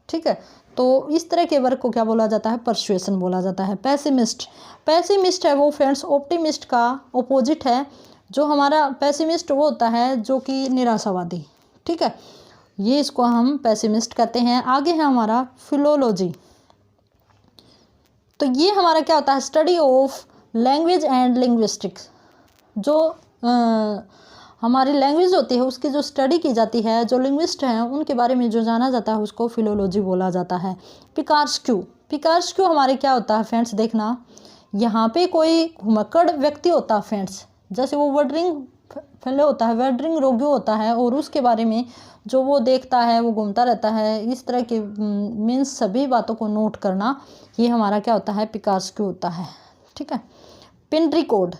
ठीक है, तो इस तरह के वर्क को क्या बोला जाता है, परसुएशन बोला जाता है। पैसिमिस्ट, पैसिमिस्ट है वो फ्रेंड्स ऑप्टिमिस्ट का ऑपोजिट है। जो हमारा पैसिमिस्ट वो होता है जो कि निराशावादी। ठीक है, ये इसको हम पैसिमिस्ट कहते हैं। आगे है हमारा फिलोलॉजी। तो ये हमारा क्या होता है, study of language and linguistics. जो हमारी लैंग्वेज होती है उसकी जो स्टडी की जाती है, जो लिंग्विस्ट हैं उनके बारे में जो जाना जाता है उसको फिलोलॉजी बोला जाता है। पिकार्स्क्यू, पिकार्स्क्यू हमारे क्या होता है फ्रेंड्स, देखना यहाँ पे कोई घुमक्कड़ व्यक्ति होता है फ्रेंड्स, जैसे वो वर्डरिंग फेलो होता है, वर्डरिंग रोगी होता है, और उसके बारे में जो वो देखता है वो घूमता रहता है, इस तरह के मीन्स सभी बातों को नोट करना, ये हमारा क्या होता है, पिकार्स्क्यू होता है। ठीक है, पिनरी कोड,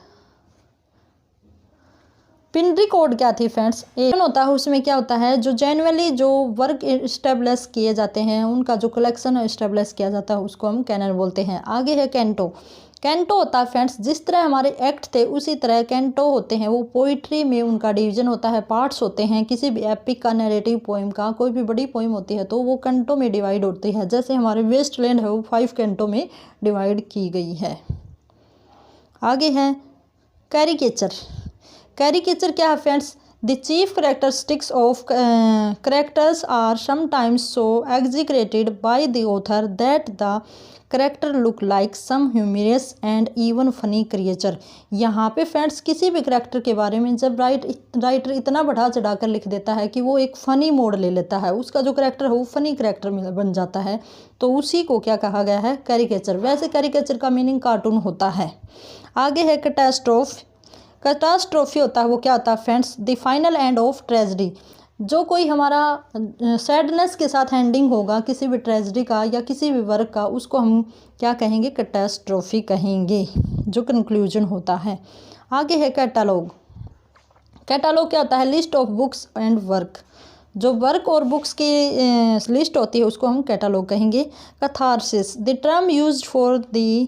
पिनरी कोड क्या थी फ्रेंड्स, एक होता है, उसमें क्या होता है, जो जेनुअली जो वर्क इस्टेब्लिश किए जाते हैं उनका जो कलेक्शन इस्टेब्लिश किया जाता है उसको हम कैनन बोलते हैं। आगे है कैंटो। कैंटो होता है फ्रेंड्स, जिस तरह हमारे एक्ट थे उसी तरह कैंटो होते हैं, वो पोइट्री में उनका डिवीजन होता है, पार्ट्स होते हैं। किसी भी एपिक का, नैरेटिव पोइम का, कोई भी बड़ी पोइम होती है तो वो कैंटो में डिवाइड होती है। जैसे हमारे वेस्टलैंड है वो 5 कैंटो में डिवाइड की गई है। आगे है कैरिकेचर। कैरिकेचर क्या है friends, the chief characteristics of characters are sometimes so exaggerated by the author that the character look like some humorous and even funny creature. यहाँ पे फ्रेंड्स किसी भी करेक्टर के बारे में जब राइटर इतना बढ़ा चढ़ा कर लिख देता है कि वो एक फ़नी मोड ले लेता है, उसका जो करेक्टर है वो फ़नी करेक्टर बन जाता है, तो उसी को क्या कहा गया है, कैरिकेचर। वैसे कैरिकेचर का मीनिंग कार्टून होता है। आगे है कैटास्ट्रोफ। कैटास्ट्रोफी होता है वो क्या होता है friends, the final end of tragedy. जो कोई हमारा सैडनेस के साथ एंडिंग होगा किसी भी ट्रेजेडी का या किसी भी वर्क का, उसको हम क्या कहेंगे, कैटास्ट्रोफी कहेंगे, जो कंक्लूजन होता है। आगे है कैटालॉग। कैटालॉग क्या होता है, list of books and work. जो वर्क और बुक्स की लिस्ट होती है उसको हम कैटालॉग कहेंगे। Catharsis, the term used for the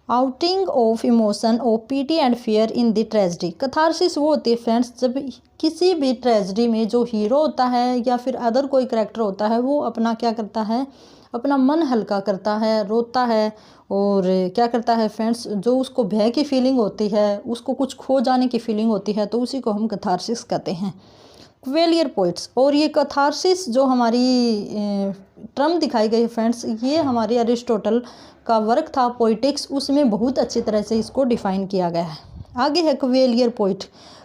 outing of emotion of PT and fear in the tragedy. Catharsis वो होती है फ्रेंड्स जब किसी भी ट्रेजेडी में जो हीरो होता है या फिर अदर कोई करैक्टर होता है वो अपना क्या करता है, अपना मन हल्का करता है, रोता है, और क्या करता है फ्रेंड्स, जो उसको भय की फीलिंग होती है, उसको कुछ खो जाने की फीलिंग होती है, तो उसी को हम कैथारसिस कहते हैं। क्वेलियर पोइट्स, और ये कैथारसिस जो हमारी टर्म दिखाई गई है फ्रेंड्स, ये हमारे अरिस्टोटल का वर्क था पोइटिक्स, उसमें बहुत अच्छी तरह से इसको डिफाइन किया गया है। आगे है क्वेलियर पोइट।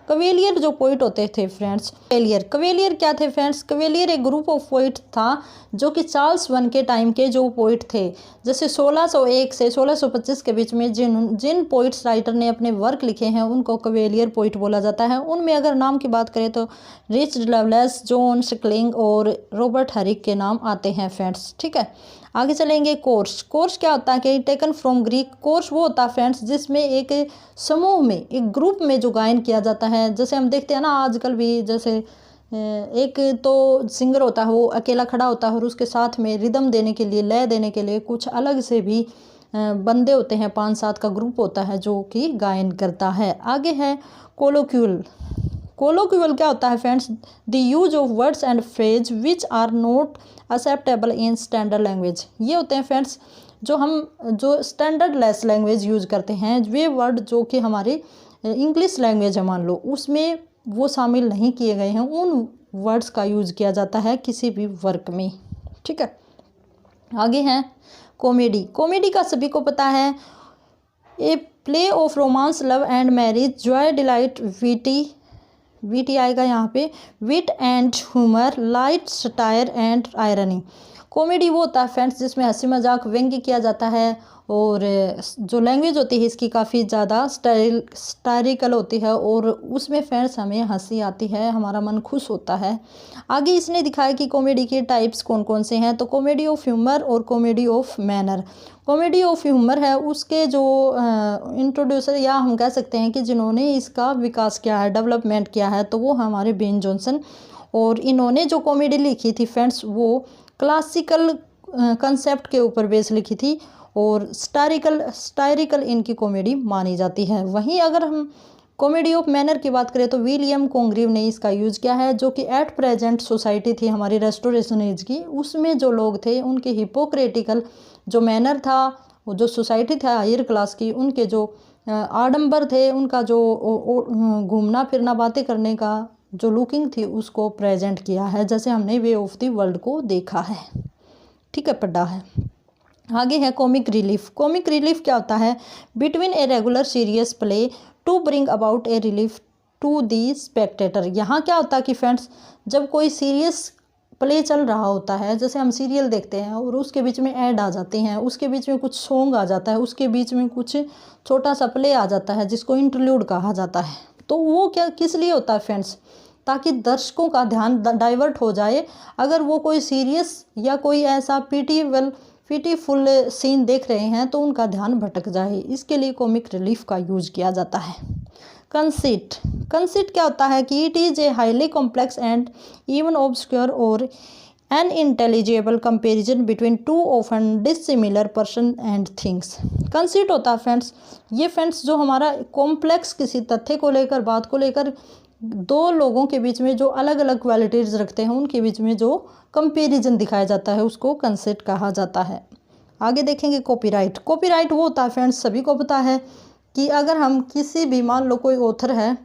कवेलियर जो पोइट होते थे फ्रेंड्स, कवेलियर क्या थे फ्रेंड्स? कवेलियर एक ग्रुप ऑफ पोइट था जो कि चार्ल्स वन के टाइम के जो पोइट थे, जैसे 1601 से 1625 के बीच में जिन पोइट्स राइटर ने अपने वर्क लिखे हैं उनको कवेलियर पोइट बोला जाता है। उनमें अगर नाम की बात करें तो रिचर्ड लवलेस, जॉन स्किलिंग और रॉबर्ट हरिक के नाम आते हैं फ्रेंड्स। ठीक है, आगे चलेंगे। कोर्स क्या होता है कि टेकन फ्रॉम ग्रीक। कोर्स वो होता है फ्रेंड्स जिसमें एक समूह में, एक ग्रुप में जो गायन किया जाता है। जैसे हम देखते हैं ना आजकल भी, जैसे एक तो सिंगर होता है वो अकेला खड़ा होता है और उसके साथ में रिदम देने के लिए, लय देने के लिए कुछ अलग से भी बंदे होते हैं, 5-7 का ग्रुप होता है जो कि गायन करता है। आगे है कोलोक्यूल। कोलोक्यूल क्या होता है friends? The use of words and phrase which are not acceptable in standard language. ये होते हैं फ्रेंड्स जो स्टैंडर्ड लेस लैंग्वेज यूज़ करते हैं, वे वर्ड जो कि हमारी इंग्लिश लैंग्वेज है मान लो, उसमें वो शामिल नहीं किए गए हैं, उन वर्ड्स का यूज़ किया जाता है किसी भी वर्क में। ठीक है, आगे हैं कॉमेडी। कॉमेडी का सभी को पता है, a play of romance, love and marriage, joy, delight, witty आएगा यहाँ पे, wit and humour, light, satire and irony. Comedy वो होता है फ्रेंड्स जिसमें हंसी मजाक, व्यंग्य किया जाता है और जो लैंग्वेज होती है इसकी काफ़ी ज़्यादा स्टाइरिकल होती है और उसमें फ्रेंड्स हमें हंसी आती है, हमारा मन खुश होता है। आगे इसने दिखाया कि कॉमेडी के टाइप्स कौन कौन से हैं, तो कॉमेडी ऑफ ह्यूमर और comedy of manner. Comedy of humour है उसके जो इंट्रोड्यूसर या हम कह सकते हैं कि जिन्होंने इसका विकास किया है, डेवलपमेंट किया है, तो वो हमारे बेन जॉनसन, और इन्होंने जो कॉमेडी लिखी थी फ्रेंड्स वो क्लासिकल कंसेप्ट के ऊपर बेस लिखी थी और स्टायरिकल इनकी कॉमेडी मानी जाती है। वहीं अगर हम कॉमेडी ऑफ मैनर की बात करें तो विलियम कॉन्ग्रीव ने इसका यूज़ किया है, जो कि एट प्रेजेंट सोसाइटी थी हमारी रेस्टोरेशन एज की, उसमें जो लोग थे उनके हिपोक्रेटिकल जो मैनर था, वो जो सोसाइटी था हायर क्लास की, उनके जो आडंबर थे, उनका जो घूमना फिरना बातें करने का जो लुकिंग थी उसको प्रेजेंट किया है, जैसे हमने वे ऑफ द वर्ल्ड को देखा है। ठीक है, पढ़ा है। आगे है कॉमिक रिलीफ। कॉमिक रिलीफ क्या होता है? Between a regular serious play to bring about a relief to the spectator. यहाँ क्या होता है कि फ्रेंड्स जब कोई सीरियस प्ले चल रहा होता है, जैसे हम सीरियल देखते हैं और उसके बीच में ऐड आ जाते हैं, उसके बीच में कुछ सॉन्ग आ जाता है, उसके बीच में कुछ छोटा सा प्ले आ जाता है जिसको इंटरल्यूड कहा जाता है, तो वो क्या किस लिए होता है फ्रेंड्स? ताकि दर्शकों का ध्यान डाइवर्ट हो जाए। अगर वो कोई सीरियस या कोई ऐसा पिटीफुल सीन देख रहे हैं तो उनका ध्यान भटक जाए, इसके लिए कॉमिक रिलीफ का यूज किया जाता है। कंसीट क्या होता है कि it is a highly complex and even obscure और unintelligible comparison between two often dissimilar person and things. Conceit होता है फ्रेंड्स, ये फ्रेंड्स जो हमारा कॉम्प्लेक्स किसी तथ्य को लेकर, बात को लेकर, दो लोगों के बीच में जो अलग अलग क्वालिटीज़ रखते हैं उनके बीच में जो कंपैरिजन दिखाया जाता है उसको कंसेप्ट कहा जाता है। आगे देखेंगे कॉपीराइट। कॉपीराइट वो होता है फ्रेंड्स, सभी को पता है कि अगर हम किसी भी, मान लो कोई ऑथर है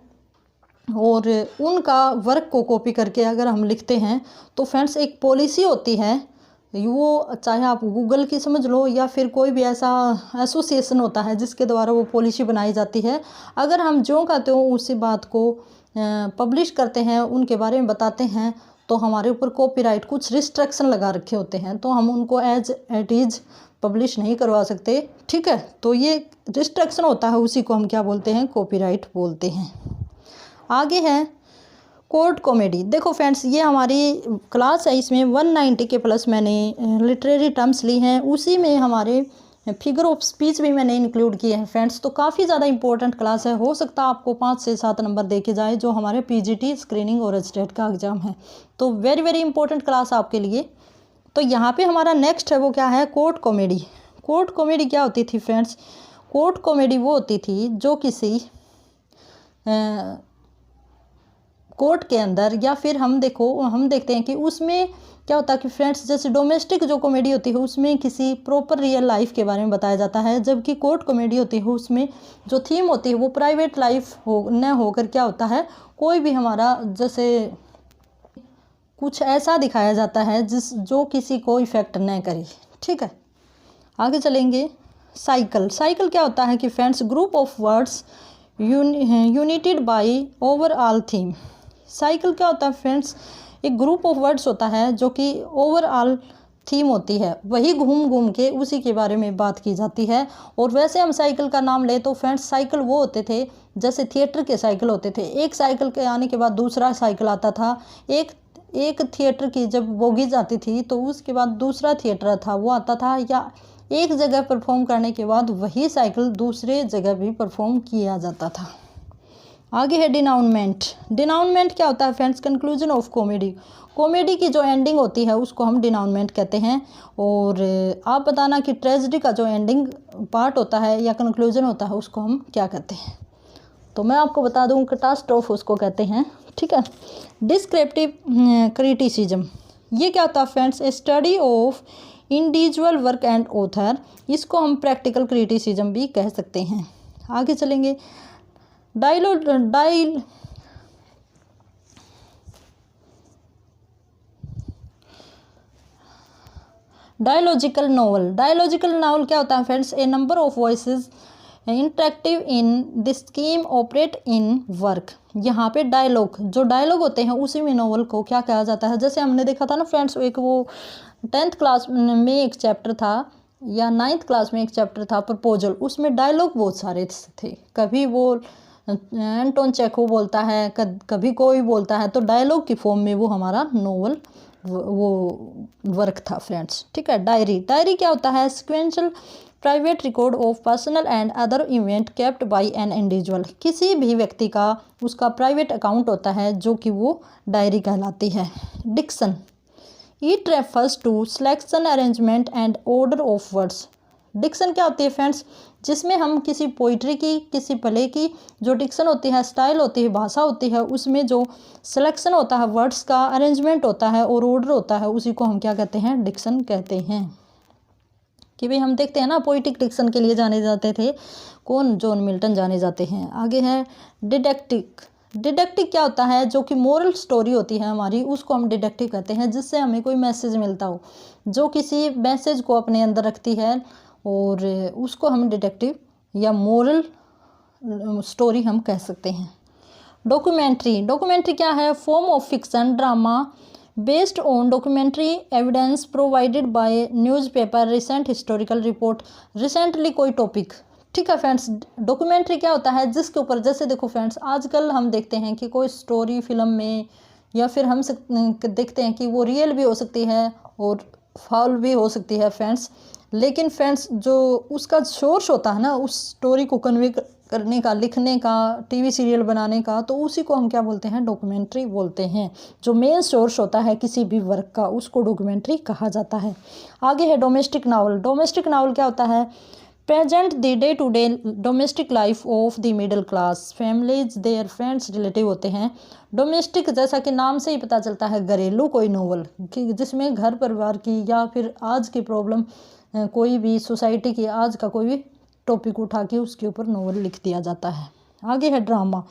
और उनका वर्क को कॉपी करके अगर हम लिखते हैं तो फ्रेंड्स एक पॉलिसी होती है, वो चाहे आप गूगल की समझ लो या फिर कोई भी ऐसा एसोसिएशन होता है जिसके द्वारा वो पॉलिसी बनाई जाती है। अगर हम जो कहते हो उसी बात को पब्लिश करते हैं, उनके बारे में बताते हैं, तो हमारे ऊपर कॉपीराइट कुछ रिस्ट्रिक्शन लगा रखे होते हैं, तो हम उनको एज इट इज़ पब्लिश नहीं करवा सकते। ठीक है, तो ये रिस्ट्रिक्शन होता है, उसी को हम क्या बोलते हैं? कॉपीराइट बोलते हैं। आगे है कोर्ट कॉमेडी। देखो फ्रेंड्स ये हमारी क्लास है, इसमें 190 के प्लस मैंने लिटरेरी टर्म्स ली हैं, उसी में हमारे फिगर ऑफ स्पीच भी मैंने इंक्लूड किए हैं फ्रेंड्स। तो काफ़ी ज़्यादा इंपॉर्टेंट क्लास है, हो सकता है आपको 5 से 7 नंबर देके जाए, जो हमारे पीजीटी स्क्रीनिंग और स्टेट का एग्ज़ाम है, तो वेरी वेरी इंपॉर्टेंट क्लास आपके लिए। तो यहाँ पे हमारा नेक्स्ट है वो क्या है? Court comedy. कोर्ट कॉमेडी क्या होती थी फ्रेंड्स? कोर्ट कॉमेडी वो होती थी जो किसी कोर्ट के अंदर, या फिर हम देखते हैं कि उसमें क्या होता है कि फ्रेंड्स जैसे डोमेस्टिक जो कॉमेडी होती है उसमें किसी प्रॉपर रियल लाइफ के बारे में बताया जाता है, जबकि कोर्ट कॉमेडी होती है उसमें जो थीम होती है वो प्राइवेट लाइफ न होकर क्या होता है, कोई भी हमारा जैसे कुछ ऐसा दिखाया जाता है जो किसी को इफ़ेक्ट न करे। ठीक है, आगे चलेंगे। साइकिल क्या होता है कि friends group of words united by overall theme. Cycle क्या होता है फ्रेंड्स, एक ग्रुप ऑफ वर्ड्स होता है जो कि ओवरऑल थीम होती है, वही घूम घूम के उसी के बारे में बात की जाती है। और वैसे हम साइकिल का नाम ले तो फ्रेंड्स साइकिल वो होते थे जैसे थिएटर के साइकिल होते थे, एक साइकिल के आने के बाद दूसरा साइकिल आता था। एक थिएटर की जब बोगीज आती थी तो उसके बाद दूसरा थिएटर था वो आता था, या एक जगह परफॉर्म करने के बाद वही साइकिल दूसरे जगह भी परफॉर्म किया जाता था। आगे है डिनाउनमेंट। डिनाउनमेंट क्या होता है friends, conclusion of comedy. Comedy की जो एंडिंग होती है उसको हम डिनाउनमेंट कहते हैं। और आप बताना कि ट्रेजेडी का जो एंडिंग पार्ट होता है या कंक्लूजन होता है उसको हम क्या कहते हैं। तो मैं आपको बता दूं कैटास्ट्रोफ उसको कहते हैं, ठीक है। डिस्क्रिप्टिव क्रिटिसिज्म, ये क्या होता है friends, A study of individual work and author, इसको हम प्रैक्टिकल क्रिटिसिज्म भी कह सकते हैं। आगे चलेंगे। डायलॉजिकल नॉवल। डायलॉजिकल नॉवल क्या होता है friends, A number of voices interactive in the scheme operate in work. यहाँ पे डायलॉग, जो डायलॉग होते हैं उसी में नॉवल को क्या कहा जाता है। जैसे हमने देखा था ना फ्रेंड्स, एक वो 10th क्लास में एक चैप्टर था या 9th क्लास में एक चैप्टर था प्रपोजल, उसमें डायलॉग बहुत सारे थे। कभी वो एंटोन चेखव बोलता है, कभी कोई बोलता है, तो डायलॉग की फॉर्म में वो हमारा नोवेल वो वर्क था फ्रेंड्स, ठीक है। डायरी। डायरी क्या होता है, sequential private record of personal and other event kept bye an individual. किसी भी व्यक्ति का उसका प्राइवेट अकाउंट होता है जो कि वो डायरी कहलाती है। Diction, it refers to selection, arrangement and order of words. Diction क्या होती है फ्रेंड्स, जिसमें हम किसी पोइट्री की, किसी प्ले की जो डिक्शन होती है, स्टाइल होती है, भाषा होती है, उसमें जो सिलेक्शन होता है वर्ड्स का, अरेंजमेंट होता है और ऑर्डर होता है, उसी को हम क्या कहते हैं, डिक्शन कहते हैं। कि भाई हम देखते हैं ना पोइटिक डिक्शन के लिए जाने जाते थे कौन, जॉन मिल्टन जाने जाते हैं। आगे है डिडक्टिक। डिडक्टिक क्या होता है, जो कि मोरल स्टोरी होती है हमारी, उसको हम डिडक्टिव कहते हैं, जिससे हमें कोई मैसेज मिलता हो, जो किसी मैसेज को अपने अंदर रखती है, और उसको हम डिडक्टिव या मोरल स्टोरी हम कह सकते हैं। डॉक्यूमेंट्री। डॉक्यूमेंट्री क्या है, form of fiction drama based on documentary evidence provided by newspaper, recent historical report. Recently कोई टॉपिक, ठीक है फ्रेंड्स। डॉक्यूमेंट्री क्या होता है, जिसके ऊपर, जैसे देखो फ्रेंड्स, आजकल हम देखते हैं कि कोई स्टोरी फिल्म में, या फिर हम देखते हैं कि वो रियल भी हो सकती है और फॉल भी हो सकती है फ्रेंड्स, लेकिन फ्रेंड्स जो उसका सोर्स होता है ना, उस स्टोरी को कन्वे करने का, लिखने का, टीवी सीरियल बनाने का, तो उसी को हम क्या बोलते हैं, डॉक्यूमेंट्री बोलते हैं। जो मेन सोर्स होता है किसी भी वर्क का, उसको डॉक्यूमेंट्री कहा जाता है। आगे है डोमेस्टिक नावल। डोमेस्टिक नावल क्या होता है, present the day to day domestic life of the middle class families, their friends, relative होते हैं। डोमेस्टिक जैसा कि नाम से ही पता चलता है, घरेलू कोई नोवेल, कि जिसमें घर परिवार की या फिर आज की प्रॉब्लम, कोई भी सोसाइटी की आज का कोई भी टॉपिक उठा के उसके ऊपर नोवेल लिख दिया जाता है। आगे है ड्रामा।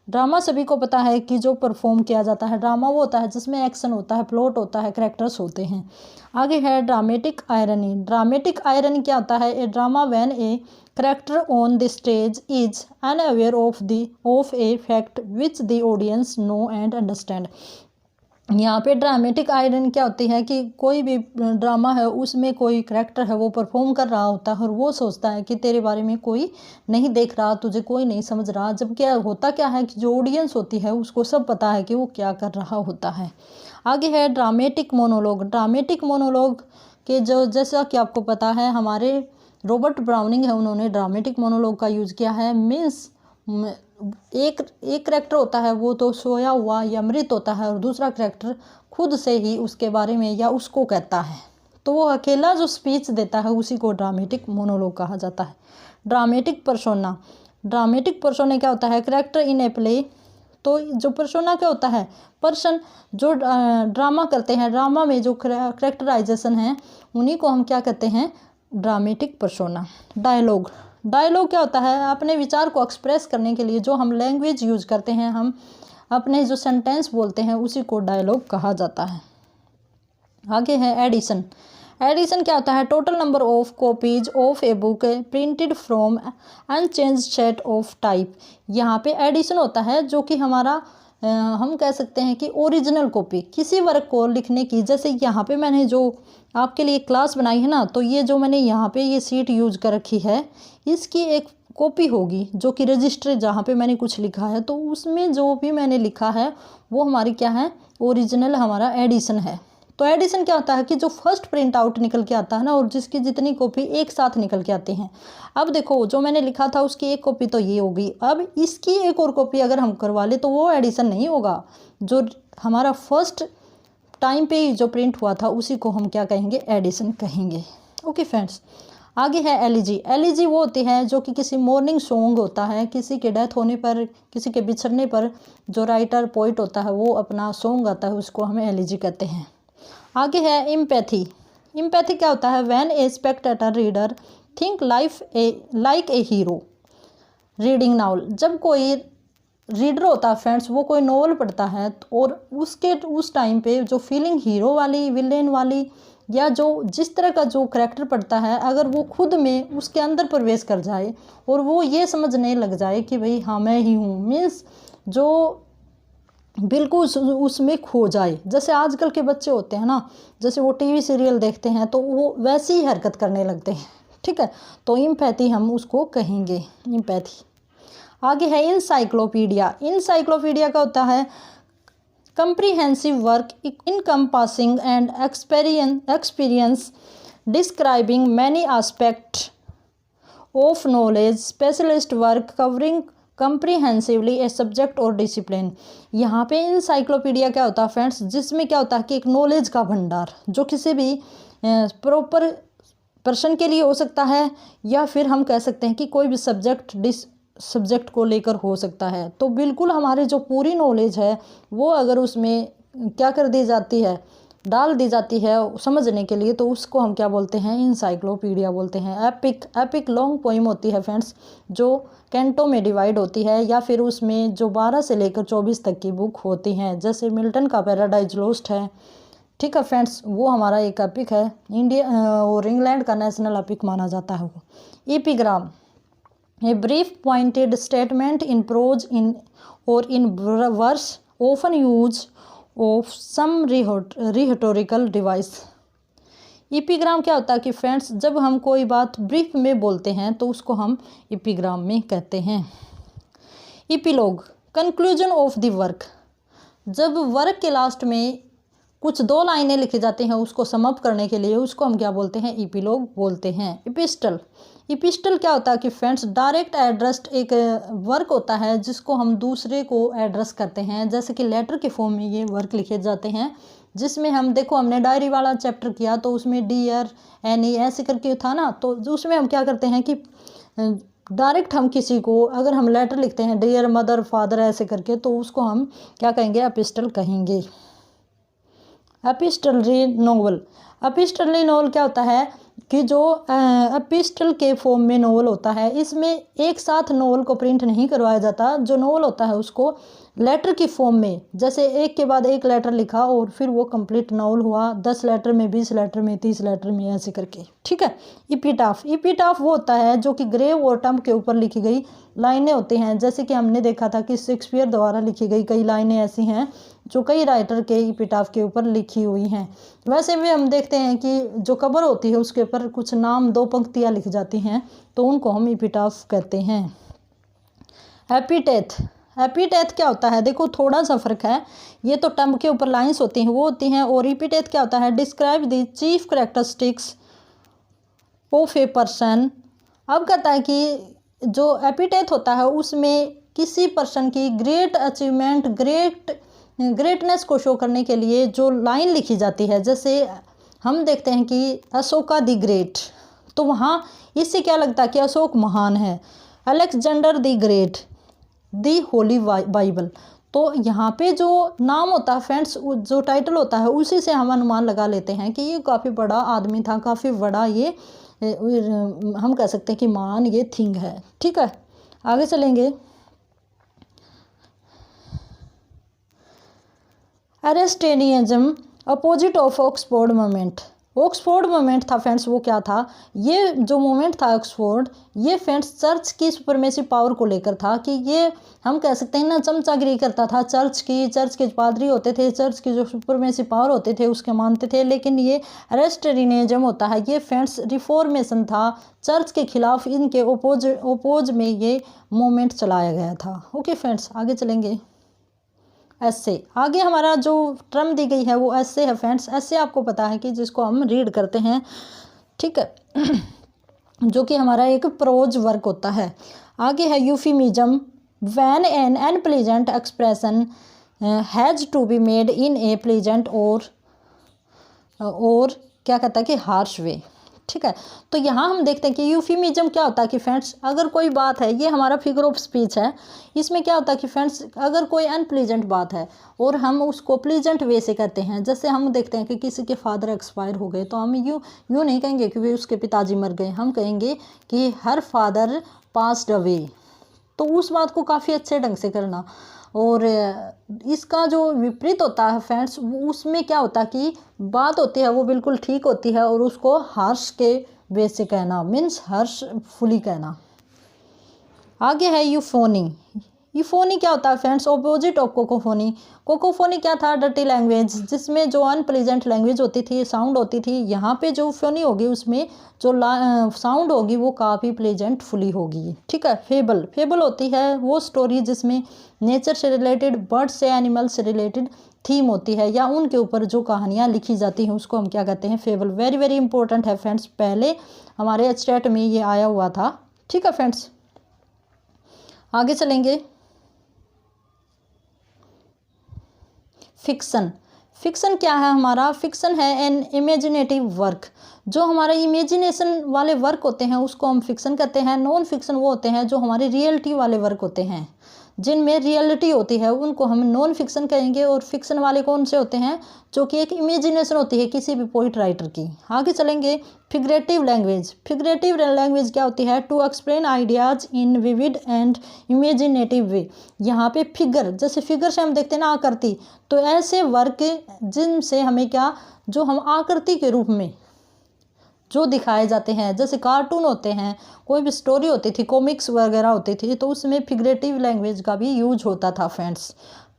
ड्रामा सभी को पता है कि जो परफॉर्म किया जाता है, ड्रामा वो होता है जिसमें एक्शन होता है, प्लॉट होता है, कैरेक्टर्स होते हैं। आगे है ड्रामेटिक आयरनी। ड्रामेटिक आयरनी क्या होता है, a drama when a character on the stage is unaware of a fact which the audience know and understand. यहाँ पे ड्रामेटिक आयरन क्या होती है कि कोई भी ड्रामा है उसमें कोई करैक्टर है वो परफॉर्म कर रहा होता है और वो सोचता है कि तेरे बारे में कोई नहीं देख रहा, तुझे कोई नहीं समझ रहा, जब क्या होता क्या है कि जो ऑडियंस होती है उसको सब पता है कि वो क्या कर रहा होता है। आगे है ड्रामेटिक मोनोलॉग। ड्रामेटिक मोनोलॉग के जो, जैसा कि आपको पता है, हमारे रॉबर्ट ब्राउनिंग है, उन्होंने ड्रामेटिक मोनोलॉग का यूज़ किया है। मीन्स एक करैक्टर होता है वो तो सोया हुआ या मृत होता है, और दूसरा करैक्टर खुद से ही उसके बारे में या उसको कहता है, तो वो अकेला जो स्पीच देता है उसी को ड्रामेटिक मोनोलॉग कहा जाता है। Dramatic persona. ड्रामेटिक पर्सोना क्या होता है, करैक्टर इन ए प्ले। तो जो पर्सोना क्या होता है, पर्सन जो ड्रामा करते हैं, ड्रामा में जो करैक्टराइजेशन है, उन्हीं को हम क्या कहते हैं, ड्रामेटिक पर्सोना। डायलॉग। डायलॉग क्या होता है, अपने विचार को एक्सप्रेस करने के लिए जो हम लैंग्वेज यूज करते हैं, हम अपने जो सेंटेंस बोलते हैं, उसी को डायलॉग कहा जाता है। आगे है एडिशन। एडिशन क्या होता है? Total number of copies of a book printed from unchanged set of type. यहाँ पे एडिशन होता है जो कि हमारा हम कह सकते हैं कि ओरिजिनल कॉपी किसी वर्क को लिखने की। जैसे यहाँ पे मैंने जो आपके लिए क्लास बनाई है ना, तो ये जो मैंने यहाँ पे ये सीट यूज कर रखी है, इसकी एक कॉपी होगी जो कि रजिस्टर जहाँ पे मैंने कुछ लिखा है, तो उसमें जो भी मैंने लिखा है वो हमारी क्या है? ओरिजिनल हमारा एडिशन है। तो एडिशन क्या होता है कि जो फर्स्ट प्रिंट आउट निकल के आता है ना, और जिसकी जितनी कॉपी एक साथ निकल के आती हैं। अब देखो जो मैंने लिखा था उसकी एक कॉपी तो ये होगी, अब इसकी एक और कॉपी अगर हम करवा ले तो वो एडिशन नहीं होगा। जो हमारा फर्स्ट टाइम पे जो प्रिंट हुआ था उसी को हम क्या कहेंगे? एडिशन कहेंगे। ओके फ्रेंड्स, आगे है एलिजी। एलिजी वो होती है जो कि किसी मॉर्निंग सॉन्ग होता है, किसी के डेथ होने पर, किसी के बिछड़ने पर जो राइटर पोइट होता है वो अपना सॉन्ग आता है, उसको हम एलिजी कहते हैं। आगे है इम्पैथी। इम्पैथी क्या होता है? When A Spectator reader think like a hero reading novel. जब कोई रीडर होता है फ्रेंड्स, वो कोई नॉवल पढ़ता है और उसके उस टाइम पे जो फीलिंग हीरो वाली, विलेन वाली, या जो जिस तरह का जो करैक्टर पढ़ता है, अगर वो खुद में उसके अंदर प्रवेश कर जाए और वो ये समझने लग जाए कि भाई हाँ मैं ही हूँ, मीन्स जो बिल्कुल उसमें खो जाए। जैसे आजकल के बच्चे होते हैं ना, जैसे वो टीवी सीरियल देखते हैं तो वो वैसी ही हरकत करने लगते हैं। ठीक है, तो इम्पैथी हम उसको कहेंगे, इम्पैथी। आगे है इंसाइक्लोपीडिया। इंसाइक्लोपीडिया का होता है comprehensive work encompassing and experience describing many aspects of knowledge, specialist work covering comprehensively a subject or discipline। यहाँ पे इंसाइक्लोपीडिया क्या होता है फ्रेंड्स? जिसमें क्या होता है कि एक नॉलेज का भंडार जो किसी भी प्रॉपर पर्सन के लिए हो सकता है, या फिर हम कह सकते हैं कि कोई भी सब्जेक्ट को लेकर हो सकता है। तो बिल्कुल हमारे जो पूरी नॉलेज है वो अगर उसमें क्या कर दी जाती है, डाल दी जाती है समझने के लिए, तो उसको हम क्या बोलते हैं? इंसाइक्लोपीडिया बोलते हैं। एपिक लॉन्ग पोइम होती है फ्रेंड्स, जो कैंटो में डिवाइड होती है, या फिर उसमें जो 12 से लेकर 24 तक की बुक होती हैं। जैसे मिल्टन का पैराडाइज लॉस्ट है, ठीक है फ्रेंड्स, वो हमारा एक एपिक है, इंडिया और इंग्लैंड का नेशनल एपिक माना जाता है वो। Epigram, a brief pointed statement in prose or in verse, often use of some rhetorical device। Epigram क्या होता है कि फ्रेंड्स, जब हम कोई बात ब्रीफ में बोलते हैं तो उसको हम एपिग्राम में कहते हैं। Epilogue, conclusion of the work. जब वर्क के लास्ट में कुछ 2 लाइनें लिखी जाती हैं उसको समअप करने के लिए, उसको हम क्या बोलते हैं? एपिलॉग बोलते हैं। एपिस्टल, एपिस्टल क्या होता है कि फ्रेंड्स, डायरेक्ट एड्रेस्ड एक वर्क होता है जिसको हम दूसरे को एड्रेस करते हैं। जैसे कि लेटर के फॉर्म में ये वर्क लिखे जाते हैं, जिसमें हम देखो हमने डायरी वाला चैप्टर किया तो उसमें डियर एनी ऐसे करके था ना, तो उसमें हम क्या करते हैं कि डायरेक्ट हम किसी को अगर हम लेटर लिखते हैं डियर मदर फादर ऐसे करके, तो उसको हम क्या कहेंगे? एपिस्टल कहेंगे। एपिस्टलरी नोवेल, एपिस्टलरी नोवेल क्या होता है कि जो एपिस्टल के फॉर्म में नोवेल होता है, इसमें एक साथ नोवेल को प्रिंट नहीं करवाया जाता। जो नोवेल होता है उसको लेटर की फॉर्म में, जैसे एक के बाद एक लेटर लिखा और फिर वो कंप्लीट नोवेल हुआ, 10 लेटर में, 20 लेटर में, 30 लेटर में, ऐसे करके। ठीक है। एपिटाफ, एपिटाफ वो होता है जो कि ग्रेव और टम्ब के ऊपर लिखी गई लाइनें होती हैं। जैसे कि हमने देखा था कि शेक्सपियर द्वारा लिखी गई कई लाइनें ऐसी हैं जो कई राइटर के एपिटाफ के ऊपर लिखी हुई हैं। वैसे भी हम देखते हैं कि जो कबर होती है उसके ऊपर कुछ नाम 2 पंक्तियाँ लिख जाती हैं, तो उनको हम एपिटाफ कहते हैं। एपिटेथ, एपिटेथ क्या होता है? देखो थोड़ा सा फर्क है, ये तो टम्ब के ऊपर लाइंस होती हैं वो होती हैं, और एपिटेथ क्या होता है? Describe the chief characteristics of a person. अब कहता है कि जो एपिटेथ होता है उसमें किसी पर्सन की ग्रेट अचीवमेंट, ग्रेटनेस को शो करने के लिए जो लाइन लिखी जाती है। जैसे हम देखते हैं कि अशोका द ग्रेट, तो वहाँ इससे क्या लगता है कि अशोक महान है। Alexander the great, the Holi Bible, तो यहाँ पे जो नाम होता है फ्रेंड्स, जो टाइटल होता है उसी से हम अनुमान लगा लेते हैं कि ये काफ़ी बड़ा आदमी था, काफ़ी बड़ा ये हम कह सकते हैं कि महान ये थिंग है। ठीक है, आगे चलेंगे। Aristotelianism, opposite of Oxford movement. Oxford movement था फ्रेंड्स, वो क्या था, ये जो मूवमेंट था ऑक्सफोर्ड, ये फ्रेंड्स चर्च की सुपरमेसी पावर को लेकर था, कि ये हम कह सकते हैं ना चमचागिरी करता था चर्च के पादरी होते थे, चर्च की जो सुपरमेसी पावर होते थे उसके मानते थे। लेकिन ये रेस्टरिनिज्म होता है, ये फ्रेंड्स रिफॉर्मेशन था, चर्च के खिलाफ इनके ओपोज में ये मूवमेंट चलाया गया था। ओके फ्रेंड्स, आगे चलेंगे। ऐसे आगे हमारा जो टर्म दी गई है वो ऐसे है फ्रेंड्स। ऐसे आपको पता है कि जिसको हम रीड करते हैं, ठीक है, जो कि हमारा एक प्रोज वर्क होता है। आगे है euphemism, when an unpleasant expression has to be made in a pleasant और क्या कहता है कि हार्श वे, ठीक है। तो यहाँ हम देखते हैं कि यूफिमिज्म क्या होता है कि फ्रेंड्स, अगर कोई बात है, ये हमारा फिगर ऑफ स्पीच है, इसमें क्या होता है कि फ्रेंड्स, अगर कोई अनप्लीजेंट बात है और हम उसको प्लीजेंट वे से करते हैं, जैसे हम देखते हैं कि किसी के फादर एक्सपायर हो गए, तो हम यूँ नहीं कहेंगे कि वे उसके पिताजी मर गए, हम कहेंगे कि हर फादर पास्ड अवे। तो उस बात को काफ़ी अच्छे ढंग से करना। और इसका जो विपरीत होता है फ्रेंड्स, उसमें क्या होता है कि बात होती है वो बिल्कुल ठीक होती है और उसको हर्ष के वे से कहना, मीन्स हर्षफुली कहना। आगे है यूफोनी। यूफोनी क्या होता है फ्रेंड्स, ऑपोजिट ऑफ कोकोफोनी। कोकोफोनी क्या था, डर्टी लैंग्वेज, जिसमें जो अनप्लीजेंट लैंग्वेज होती थी, साउंड होती थी। यहाँ पे जो फोनी होगी उसमें जो साउंड होगी वो काफ़ी प्लीजेंटफुली होगी, ठीक है। फेबल, फेबल होती है वो स्टोरी जिसमें नेचर से रिलेटेड, बर्ड से, एनिमल से रिलेटेड थीम होती है, या उनके ऊपर जो कहानियाँ लिखी जाती हैं उसको हम क्या कहते हैं, फेबल। वेरी वेरी इंपॉर्टेंट है फ्रेंड्स, पहले हमारे एचटेट में ये आया हुआ था, ठीक है फ्रेंड्स। आगे चलेंगे। फिक्सन। फिक्सन क्या है हमारा, फिक्सन है एन इमेजिनेटिव वर्क। जो हमारे इमेजिनेशन वाले वर्क होते हैं उसको हम फिक्सन कहते हैं। नॉन फिक्सन वो होते हैं जो हमारे रियलिटी वाले वर्क होते हैं, जिनमें रियलिटी होती है, उनको हम नॉन फिक्सन कहेंगे। और फिक्सन वाले कौन से होते हैं, जो कि एक इमेजिनेशन होती है किसी भी पोइट राइटर की। आगे चलेंगे। Figurative language. फिगरेटिव लैंग्वेज क्या होती है, to explain ideas in vivid and imaginative way. यहाँ पे फिगर, जैसे फिगर से हम देखते हैं ना आकृति, तो ऐसे वर्क जिनसे हमें क्या, जो हम आकृति के रूप में जो दिखाए जाते हैं, जैसे कार्टून होते हैं, कोई भी स्टोरी होती थी, कॉमिक्स वगैरह होती थी, तो उसमें फिगरेटिव लैंग्वेज का भी यूज होता था फ्रेंड्स।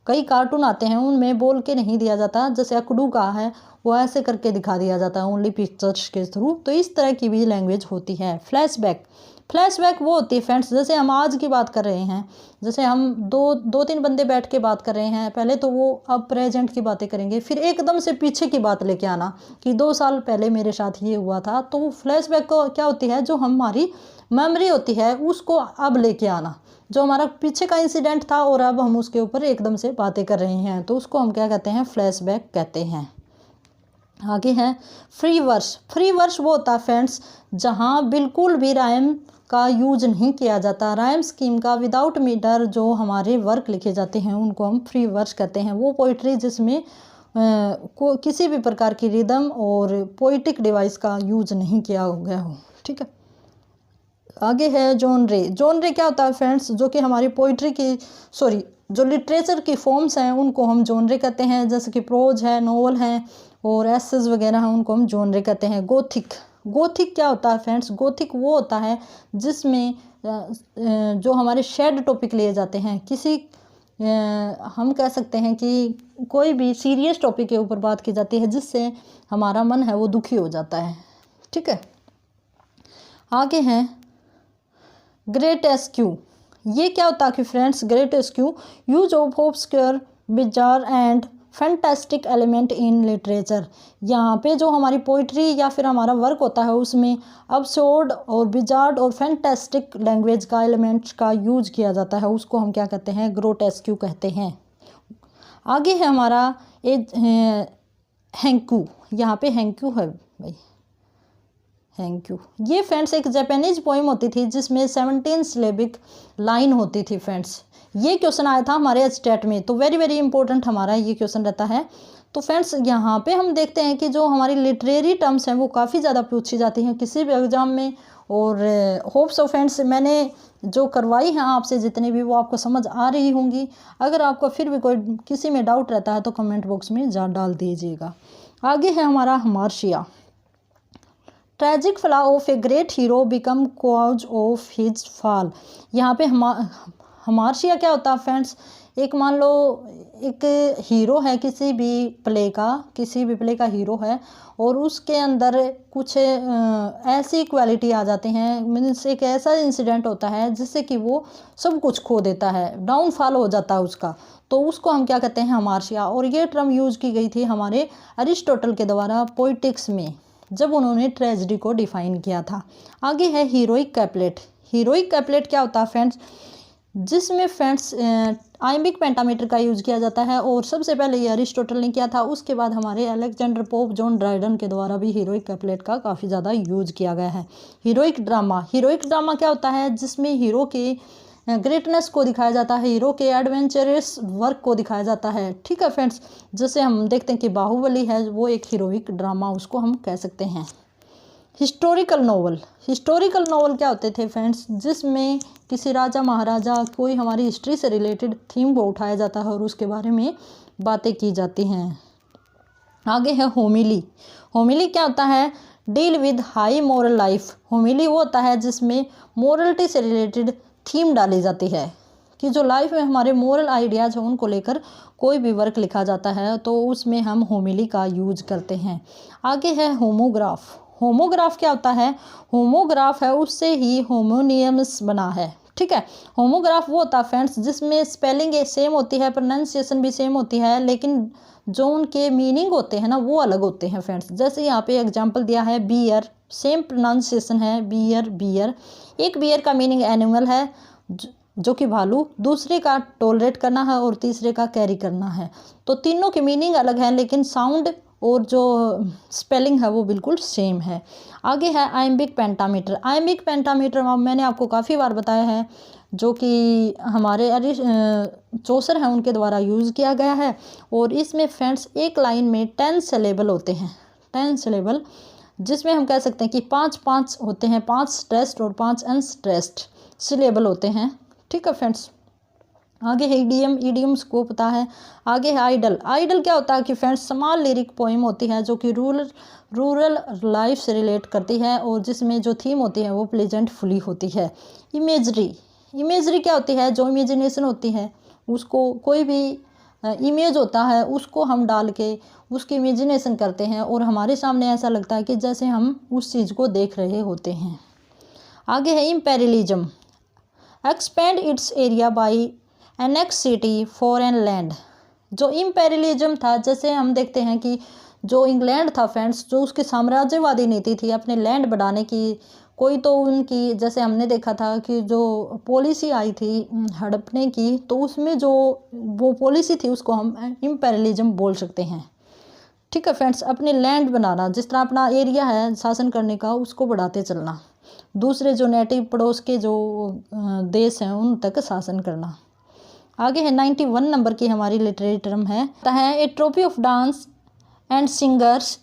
कई कार्टून आते हैं उनमें बोल के नहीं दिया जाता, जैसे अकड़ू का है वो ऐसे करके दिखा दिया जाता है ओनली पिक्चर्स के थ्रू, तो इस तरह की भी लैंग्वेज होती है। फ्लैशबैक। फ्लैशबैक वो होती है फ्रेंड्स, जैसे हम आज की बात कर रहे हैं, जैसे हम दो तीन बंदे बैठ के बात कर रहे हैं, पहले तो वो अब प्रेजेंट की बातें करेंगे, फिर एकदम से पीछे की बात लेके आना कि 2 साल पहले मेरे साथ ये हुआ था। तो फ्लैशबैक को क्या होती है, जो हमारी मेमोरी होती है उसको अब लेके आना, जो हमारा पीछे का इंसिडेंट था और अब हम उसके ऊपर एकदम से बातें कर रहे हैं, तो उसको हम क्या कहते हैं, फ्लैशबैक कहते हैं। आगे है फ्री वर्स। फ्री वर्स वो होता है फ्रेंड्स जहाँ बिल्कुल भी राइम का यूज नहीं किया जाता, राइम स्कीम का, विदाउट मीटर जो हमारे वर्क लिखे जाते हैं उनको हम फ्री वर्स कहते हैं। वो पोइट्री जिसमें किसी भी प्रकार की रिदम और पोइटिक डिवाइस का यूज नहीं किया गया हो, ठीक है। आगे है जॉनरे। जॉनरे क्या होता है फ्रेंड्स, जो कि हमारी पोइट्री की जो लिटरेचर की फॉर्म्स हैं उनको हम जॉनरे कहते हैं, जैसे कि प्रोज है, नोवेल है और एसेज वगैरह हैं, उनको हम जॉनरे कहते हैं। गोथिक। गोथिक क्या होता है फ्रेंड्स, गोथिक वो होता है जिसमें जो हमारे शेड टॉपिक लिए जाते हैं, किसी हम कह सकते हैं कि कोई भी सीरियस टॉपिक के ऊपर बात की जाती है जिससे हमारा मन है वो दुखी हो जाता है, ठीक है। आगे हैं ग्रेटेस्क्यू। ये क्या होता है कि friends, grotesque use of obscure, bizarre and fantastic element in literature. यहाँ पे जो हमारी पोइट्री या फिर हमारा वर्क होता है उसमें अब्सर्ड और बिजार्ड और फैंटास्टिक लैंग्वेज का एलिमेंट्स का यूज किया जाता है, उसको हम क्या कहते हैं, ग्रोटेस्क्यू कहते हैं। आगे है हमारा हैंकू। यहाँ पे हैंकू है भाई, थैंक यू। ये फ्रेंड्स एक जापानीज पोइम होती थी जिसमें 17 सिलेबिक लाइन होती थी फ्रेंड्स। ये क्वेश्चन आया था हमारे एचटेट में, तो वेरी वेरी इंपॉर्टेंट हमारा ये क्वेश्चन रहता है। तो फ्रेंड्स यहाँ पे हम देखते हैं कि जो हमारी लिटरेरी टर्म्स हैं वो काफ़ी ज़्यादा पूछी जाती हैं किसी भी एग्जाम में। और होप्स ऑफ फ्रेंड्स मैंने जो करवाई हैं आपसे जितनी भी, वो आपको समझ आ रही होंगी। अगर आपको फिर भी कोई किसी में डाउट रहता है तो कमेंट बॉक्स में डाल दीजिएगा। आगे है हमारा hamartia. Tragic flaw of a great hero become cause of his fall. यहाँ पे हमार्शिया क्या होता है फ्रेंड्स, एक मान लो एक हीरो है किसी भी प्ले का हीरो है और उसके अंदर कुछ ऐसी क्वालिटी आ जाती हैं, मीन्स एक ऐसा इंसिडेंट होता है जिससे कि वो सब कुछ खो देता है, डाउनफॉल हो जाता है उसका, तो उसको हम क्या कहते हैं, हमार्शिया। और ये टर्म यूज की गई थी हमारे अरिस्टोटल के द्वारा पोइटिक्स में, जब उन्होंने ट्रेजेडी को डिफाइन किया था। आगे है हीरोइक कैपलेट। हीरोइक कैपलेट क्या होता है फ्रेंड्स, जिसमें फ्रेंड्स आइम्बिक पेंटामीटर का यूज़ किया जाता है और सबसे पहले ये अरिस्टोटल ने किया था, उसके बाद हमारे अलेक्जेंडर पोप, जॉन ड्राइडन के द्वारा भी हीरोइक कैपलेट का काफ़ी ज़्यादा यूज किया गया है। हीरोइक ड्रामा क्या होता है, जिसमें हीरो के ग्रेटनेस को दिखाया जाता है, हीरो के एडवेंचरस वर्क को दिखाया जाता है। ठीक है फ्रेंड्स, जैसे हम देखते हैं कि बाहुबली है वो एक हीरोइक ड्रामा उसको हम कह सकते हैं। हिस्टोरिकल नॉवल क्या होते थे फ्रेंड्स, जिसमें किसी राजा महाराजा कोई हमारी हिस्ट्री से रिलेटेड थीम को उठाया जाता है और उसके बारे में बातें की जाती हैं। आगे है होमिली क्या होता है, deal with high moral life. होमिली वो होता है जिसमें मोरलिटी से रिलेटेड थीम डाली जाती है, कि जो लाइफ में हमारे मोरल आइडियाज़ हैं उनको लेकर कोई भी वर्क लिखा जाता है तो उसमें हम होमिली का यूज करते हैं। आगे है होमोग्राफ क्या होता है, होमोग्राफ है उससे ही होमोनियम्स बना है। ठीक है, होमोग्राफ वो होता है फ्रेंड्स जिसमें स्पेलिंग सेम होती है, प्रोनाउंसिएशन भी सेम होती है, लेकिन जो उनके मीनिंग होते हैं ना वो अलग होते हैं फ्रेंड्स। जैसे यहाँ पे एग्जांपल दिया है बियर, सेम प्रोनाउंसिएशन है बियर। एक बियर का मीनिंग एनिमल है जो कि भालू, दूसरे का टॉलरेट करना है और तीसरे का कैरी करना है, तो तीनों की मीनिंग अलग है लेकिन साउंड और जो स्पेलिंग है वो बिल्कुल सेम है। आगे है आइम्बिक पेंटामीटर मैंने आपको काफ़ी बार बताया है, जो कि हमारे चौसर हैं उनके द्वारा यूज़ किया गया है। और इसमें फ्रेंड्स एक लाइन में 10 सिलेबल होते हैं, 10 सिलेबल, जिसमें हम कह सकते हैं कि 5 होते हैं, 5 स्ट्रेस्ड और 5 अनस्ट्रेस्ड सिलेबल होते हैं। ठीक है फ्रेंड्स, आगे है ईडियम्स को पता है। आगे है आइडल क्या होता है कि फ्रेंड्स स्मॉल लिरिक पोइम होती है जो कि रूरल लाइफ से रिलेट करती है और जिसमें जो थीम होती है वो प्लेजेंटफुली होती है। इमेजरी क्या होती है, जो इमेजिनेशन होती है उसको, कोई भी इमेज होता है उसको हम डाल के उसकी इमेजिनेशन करते हैं और हमारे सामने ऐसा लगता है कि जैसे हम उस चीज़ को देख रहे होते हैं। आगे है imperialism, expand it's area by annex city foreign land. जो इम्पेरियलिज्म था, जैसे हम देखते हैं कि जो इंग्लैंड था फ्रेंड्स, जो उसकी साम्राज्यवादी नीति थी अपने लैंड बढ़ाने की, कोई तो उनकी, जैसे हमने देखा था कि जो पॉलिसी आई थी हड़पने की, तो उसमें जो वो पॉलिसी थी उसको हम इम्पेरियलिज्म बोल सकते हैं। ठीक है फ्रेंड्स, अपने लैंड बनाना, जिस तरह अपना एरिया है शासन करने का उसको बढ़ाते चलना, दूसरे जो नेटिव पड़ोस के जो देश हैं उन तक शासन करना। आगे है 91 नंबर की हमारी लिटरेरी टर्म है a trophy of dance and singers.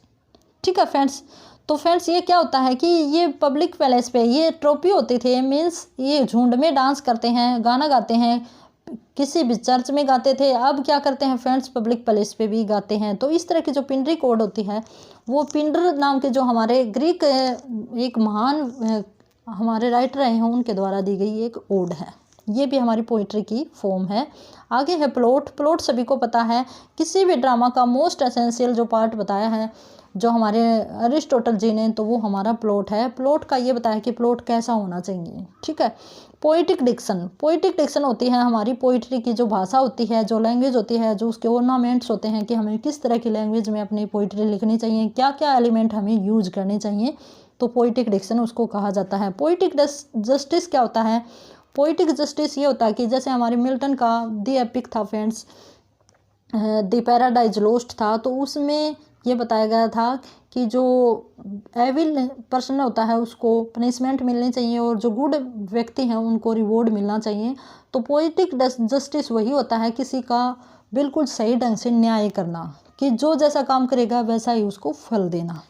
ठीक है फ्रेंड्स, तो फ्रेंड्स ये क्या होता है कि ये पब्लिक पैलेस पे ये ट्रॉफी होते थे, मीन्स ये झुंड में डांस करते हैं, गाना गाते हैं, किसी भी चर्च में गाते थे, अब क्या करते हैं फ्रेंड्स पब्लिक पैलेस पे भी गाते हैं। तो इस तरह की जो पिंडरी कोड होती है वो पिंडर नाम के जो हमारे ग्रीक एक महान हमारे राइटर रहे हैं उनके द्वारा दी गई एक ओड है, ये भी हमारी पोइट्री की फॉर्म है। आगे है प्लॉट सभी को पता है, किसी भी ड्रामा का मोस्ट एसेंशियल जो पार्ट बताया है जो हमारे अरिस्टोटल जी ने, तो वो हमारा प्लॉट है। प्लॉट का ये बताया कि प्लॉट कैसा होना चाहिए। ठीक है, पोइटिक डिक्शन होती है हमारी पोइट्री की जो भाषा होती है, जो लैंग्वेज होती है, जो उसके ऑर्नामेंट्स होते हैं कि हमें किस तरह की लैंग्वेज में अपनी पोइट्री लिखनी चाहिए, क्या क्या एलिमेंट हमें यूज करने चाहिए, तो पोइटिक डिक्शन उसको कहा जाता है। पोइटिक जस्टिस क्या होता है, पोइटिक जस्टिस ये होता है कि जैसे हमारे मिल्टन का द एपिक था फ्रेंड्स, द पैराडाइज लोस्ट था, तो उसमें ये बताया गया था कि जो एविल पर्सन होता है उसको पनिशमेंट मिलनी चाहिए और जो गुड व्यक्ति हैं उनको रिवॉर्ड मिलना चाहिए। तो पोइटिक जस्टिस वही होता है किसी का बिल्कुल सही ढंग से न्याय करना, कि जो जैसा काम करेगा वैसा ही उसको फल देना।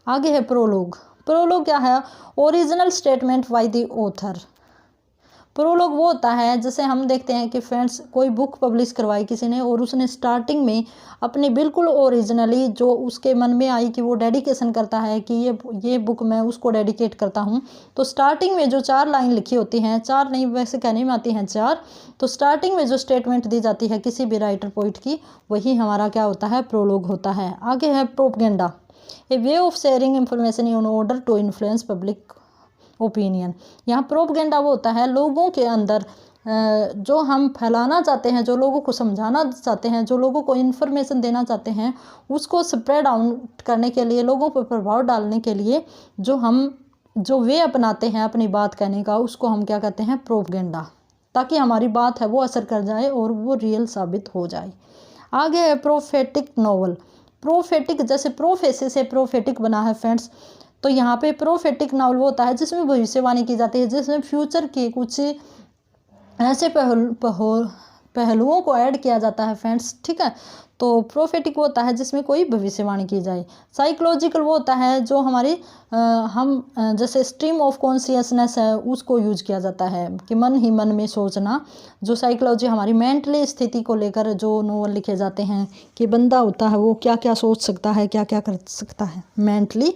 आगे है प्रोलोग क्या है, original statement by the author. Prologue वो होता है जैसे हम देखते हैं कि फ्रेंड्स कोई बुक पब्लिश करवाई किसी ने और उसने स्टार्टिंग में अपनी बिल्कुल ओरिजिनली जो उसके मन में आई कि वो डेडिकेशन करता है कि ये बुक मैं उसको डेडिकेट करता हूँ। तो स्टार्टिंग में जो 4 लाइन लिखी होती हैं, 4 नहीं वैसे कहने में आती हैं 4, तो स्टार्टिंग में जो स्टेटमेंट दी जाती है किसी भी राइटर पोइट की, वही हमारा क्या होता है, प्रोलॉग होता है। आगे है propaganda, a way of sharing information in order to influence public opinion. यहाँ प्रोपगेंडा वो होता है लोगों के अंदर जो हम फैलाना चाहते हैं, जो लोगों को समझाना चाहते हैं, जो लोगों को इन्फॉर्मेशन देना चाहते हैं, उसको स्प्रेड आउट करने के लिए, लोगों पर प्रभाव डालने के लिए जो वे अपनाते हैं अपनी बात कहने का, उसको हम क्या कहते हैं, प्रोपगेंडा, ताकि हमारी बात है वो असर कर जाए और वो रियल साबित हो जाए। आगे है प्रोफेटिक नॉवल। प्रोफेटिक जैसे प्रोफेसी से प्रोफेटिक बना है फ्रेंड्स, तो यहाँ पे प्रोफेटिक नॉवल वो होता है जिसमें भविष्यवाणी की जाती है, जिसमें फ्यूचर के कुछ ऐसे पहलुओं को ऐड किया जाता है फ्रेंड्स, ठीक है। तो प्रोफेटिक वो होता है जिसमें कोई भविष्यवाणी की जाए। साइकोलॉजिकल वो होता है जो हमारी जैसे स्ट्रीम ऑफ कॉन्शियसनेस है उसको यूज किया जाता है कि मन ही मन में सोचना, जो साइकोलॉजी हमारी मेंटली स्थिति को लेकर जो नोवेल लिखे जाते हैं कि बंदा होता है वो क्या क्या सोच सकता है, क्या क्या कर सकता है, मेंटली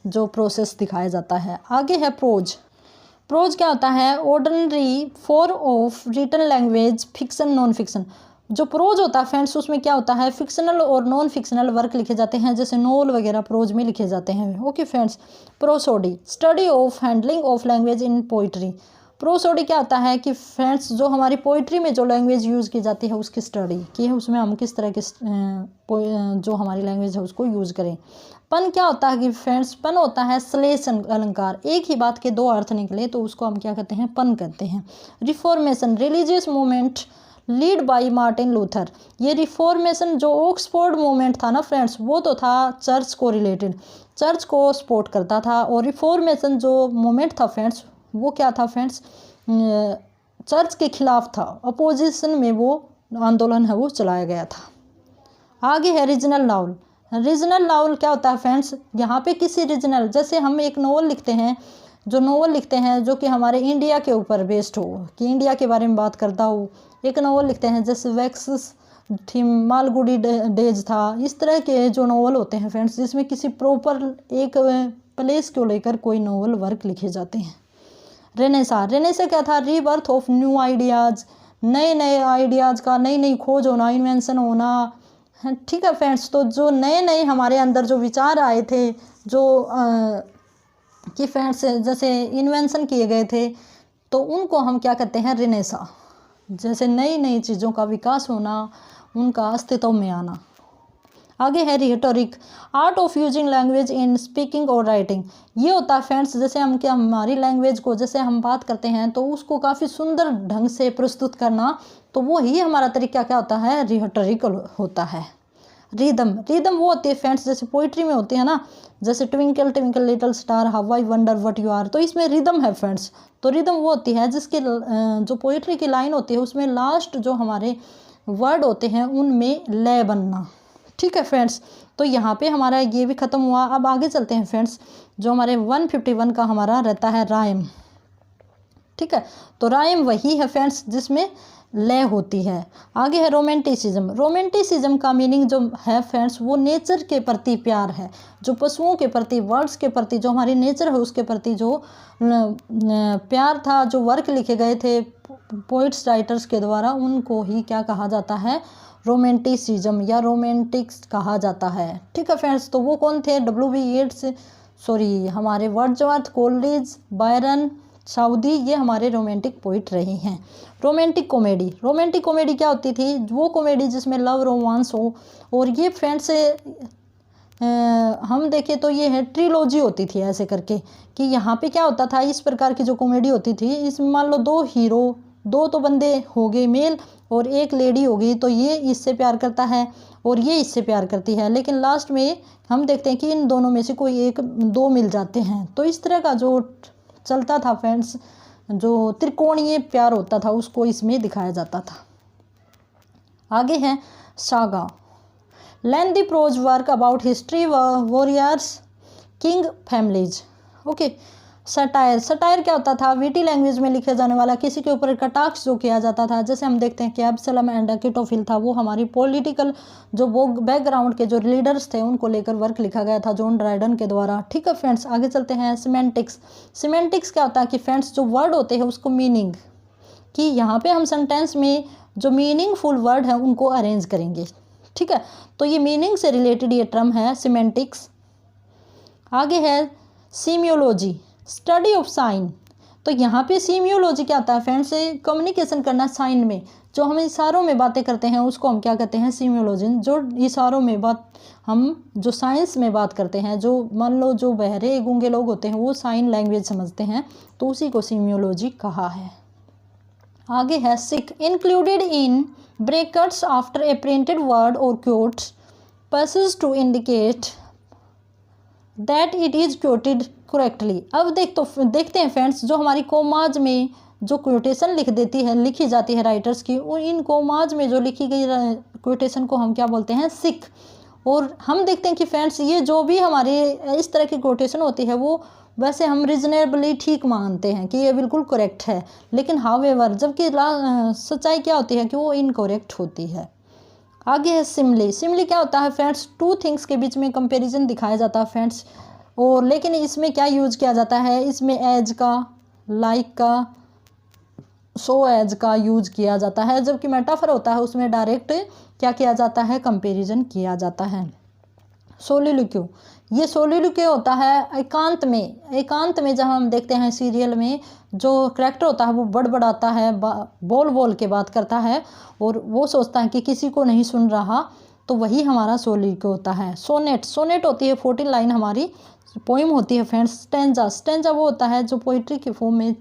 जो प्रोसेस दिखाया जाता है। आगे है प्रोज। प्रोज क्या होता है, ordinary form of written language, fiction non fiction. जो प्रोज होता है फ्रेंड्स उसमें क्या होता है, फिक्शनल और नॉन फिक्शनल वर्क लिखे जाते हैं, जैसे नोवेल वगैरह प्रोज में लिखे जाते हैं। Okay friends. Prosody, study of handling of language in poetry. Prosody क्या होता है कि फ्रेंड्स जो हमारी पोइट्री में जो लैंग्वेज यूज़ की जाती है उसकी स्टडी की है, उसमें हम किस तरह की जो हमारी लैंग्वेज है उसको यूज़ करें। पन क्या होता है कि फ्रेंड्स, पन होता है श्लेष अलंकार, एक ही बात के 2 अर्थ निकले तो उसको हम क्या कहते हैं, पन कहते हैं। Reformation, religious movement lead by Martin Luther. ये रिफॉर्मेशन जो ऑक्सफोर्ड मूवमेंट था ना फ्रेंड्स, वो तो था चर्च को रिलेटेड, चर्च को सपोर्ट करता था। और रिफॉर्मेशन जो मूवमेंट था फ्रेंड्स वो क्या था फ्रेंड्स, चर्च के खिलाफ था, अपोजिशन में वो आंदोलन है वो चलाया गया था। आगे है रीजनल नावल। रीजनल नावल क्या होता है फ्रेंड्स, यहाँ पे किसी रीजनल, जैसे हम एक नोवेल लिखते हैं, जो नोवेल लिखते हैं जो कि हमारे इंडिया के ऊपर बेस्ड हो, कि इंडिया के बारे में बात करता हो। एक नोवेल लिखते हैं जैसे वैक्स थीम मालगुडी डेज था, इस तरह के जो नोवेल होते हैं फ्रेंड्स जिसमें किसी प्रॉपर एक प्लेस को लेकर कोई नोवेल वर्क लिखे जाते हैं। रेनेसा क्या था, रीबर्थ ऑफ न्यू आइडियाज़, नए नए आइडियाज़ का नई नई खोज होना, इन्वेंशन होना, ठीक है फ्रेंड्स। तो जो नए नए हमारे अंदर जो विचार आए थे, जो कि फ्रेंड्स जैसे इन्वेंशन किए गए थे, तो उनको हम क्या कहते हैं, रेनेसा। जैसे नई नई चीज़ों का विकास होना, उनका अस्तित्व में आना। आगे है rhetoric, art of using language in speaking और राइटिंग। ये होता है फ्रेंड्स जैसे हम क्या हमारी लैंग्वेज को जैसे हम बात करते हैं तो उसको काफ़ी सुंदर ढंग से प्रस्तुत करना, तो वो ही हमारा तरीका क्या होता है, रिहेटोरिकल होता है। रिदम वो होती है फ्रेंड्स जैसे पोइट्री में होती है ना, जैसे twinkle twinkle little star how I wonder what you are, तो इसमें रिदम है फ्रेंड्स। तो रिदम वो होती है जिसके जो पोइट्री की लाइन होती है उसमें लास्ट जो हमारे वर्ड होते हैं उनमें लय बनना, ठीक है फ्रेंड्स। तो यहाँ पे हमारा ये भी ख़त्म हुआ। अब आगे चलते हैं फ्रेंड्स, जो हमारे 151 का हमारा रहता है राइम, ठीक है। तो राइम वही है फ्रेंड्स जिसमें लय होती है। आगे है रोमेंटिसिज्म। रोमेंटिसिज्म का मीनिंग जो है फ्रेंड्स वो नेचर के प्रति प्यार है, जो पशुओं के प्रति, वर्ड्स के प्रति, जो हमारी नेचर है उसके प्रति जो प्यार था, जो वर्क लिखे गए थे पोइट्स राइटर्स के द्वारा, उनको ही क्या कहा जाता है, रोमेंटिसिज्म या रोमेंटिक्स कहा जाता है, ठीक है फ्रेंड्स। तो वो कौन थे, W.B. येट्स, हमारे वर्ड्सवर्थ, कोलरिज, बायरन, साउदी, ये हमारे रोमांटिक पोइट रहे हैं। रोमांटिक कॉमेडी क्या होती थी, वो कॉमेडी जिसमें लव रोमांस हो। और ये फ्रेंड्स हम देखें तो ये है ट्रिलॉजी होती थी ऐसे करके, कि यहाँ पे क्या होता था, इस प्रकार की जो कॉमेडी होती थी इसमें मान लो 2 हीरो, 2 तो बंदे हो गए मेल और 1 लेडी होगी, तो ये इससे प्यार करता है और ये इससे प्यार करती है, लेकिन लास्ट में हम देखते हैं कि इन दोनों में से कोई 1-2 मिल जाते हैं। तो इस तरह का जो चलता था फ्रेंड्स, जो त्रिकोणीय प्यार होता था उसको इसमें दिखाया जाता था। आगे है saga, lengthy prose work about history, warriors, king families. Okay, satire, satire क्या होता था, वीटी लैंग्वेज में लिखे जाने वाला किसी के ऊपर कटाक्ष जो किया जाता था। जैसे हम देखते हैं कि एब्सलम एंड अकिटोफिल था, वो हमारी पॉलिटिकल जो वो बैकग्राउंड के जो लीडर्स थे उनको लेकर वर्क लिखा गया था जॉन ड्राइडन के द्वारा। ठीक है फ्रेंड्स, आगे चलते हैं। सिमेंटिक्स, सिमेंटिक्स क्या होता है कि फ्रेंड्स जो वर्ड होते हैं उसको मीनिंग, कि यहाँ पे हम सेंटेंस में जो मीनिंगफुल वर्ड है उनको अरेंज करेंगे। ठीक है, तो ये मीनिंग से रिलेटेड ये टर्म है सिमेंटिक्स। आगे है सीमियोलॉजी, स्टडी ऑफ साइन। तो यहाँ पे सीमियोलॉजी क्या होता है फ्रेंड्स, कम्युनिकेशन करना साइन में, जो हम इशारों में बातें करते हैं उसको हम क्या कहते हैं, सीमियोलॉजी। जो इशारों में बात, हम जो साइंस में बात करते हैं, जो मान लो जो बहरे गूंगे लोग होते हैं वो साइन लैंग्वेज समझते हैं, तो उसी को सीमियोलॉजी कहा है। आगे है sic, included in brackets after a printed word और quotes passes to indicate that it is quoted correctly. अब देखते हैं फ्रेंड्स, जो हमारी कोमाज में जो क्वोटेशन लिखी जाती है राइटर्स की, इन कोमाज में जो लिखी गई क्वोटेशन को हम क्या बोलते हैं, सिक। और हम देखते हैं कि फ्रेंड्स ये जो भी हमारे इस तरह की क्वोटेशन होती है वो वैसे हम रीजनेबली ठीक मानते हैं कि ये बिल्कुल करेक्ट है, लेकिन हावेवर जबकि सच्चाई क्या होती है कि वो इनकरेक्ट होती है। आगे है सिमली, सिमली क्या होता है फ्रेंड्स, टू थिंग्स के बीच में कंपैरिजन दिखाया जाता है फ्रेंड्स, और लेकिन इसमें क्या यूज किया जाता है, इसमें एज का, लाइक का, सो एज का यूज किया जाता है, जबकि मेटाफर होता है उसमें डायरेक्ट क्या किया जाता है, कंपैरिजन किया जाता है। सोलिलोक्यू, ये सोलिलोक्यू होता है एकांत में जब हम देखते हैं सीरियल में जो कैरेक्टर होता है वो बड़बड़ाता है, बोल बोल के बात करता है और वो सोचता है कि किसी को नहीं सुन रहा, तो वही हमारा सोलिलोक्यू होता है। सोनेट, सोनेट होती है 14 लाइन हमारी पोइम होती है फ्रेंड्स। स्टेंजा, स्टेंजा वो होता है जो पोइट्री के फॉर्म में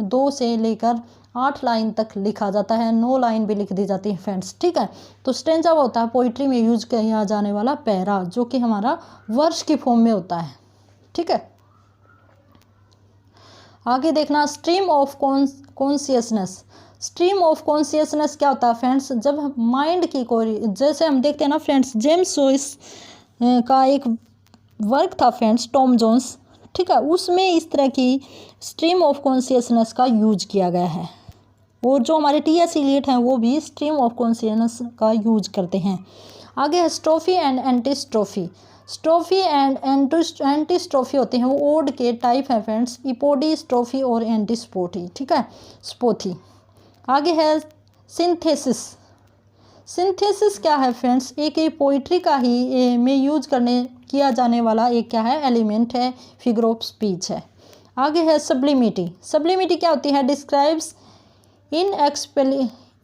2 से लेकर 8 लाइन तक लिखा जाता है, 9 लाइन भी लिख दी जाती है फ्रेंड्स। ठीक है, तो स्टेंजा वो होता है पोइट्री में यूज किया जाने वाला पैरा, जो कि हमारा वर्ष की फॉर्म में होता है। ठीक है, आगे देखना stream of consciousness. Stream of consciousness क्या होता है फ्रेंड्स, जब माइंड की कोई, जैसे हम देखते हैं ना फ्रेंड्स, जेम्स जोइस का एक वर्क था फ्रेंड्स, टॉम जोन्स। ठीक है, उसमें इस तरह की स्ट्रीम ऑफ कॉन्शियसनेस का यूज किया गया है, और जो हमारे टी.एस. इलियट हैं वो भी स्ट्रीम ऑफ कॉन्शियसनेस का यूज करते हैं। आगे है स्ट्रोफी एंड एंटीस्ट्रोफी। स्ट्रोफी एंड एंटीस्ट्रोफी होते हैं, वो ओड के टाइप हैं फ्रेंड्स, इपोडी, स्ट्रोफी और एंटीस्पोथी। ठीक है, स्पोथी। आगे है सिंथेसिस। सिंथेसिस क्या है फ्रेंड्स, एक पोइट्री का ही में यूज किया जाने वाला एक क्या है, एलिमेंट है, फिगर ऑफ स्पीच है। आगे है सब्लिमिटी। सब्लिमिटी क्या होती है, describes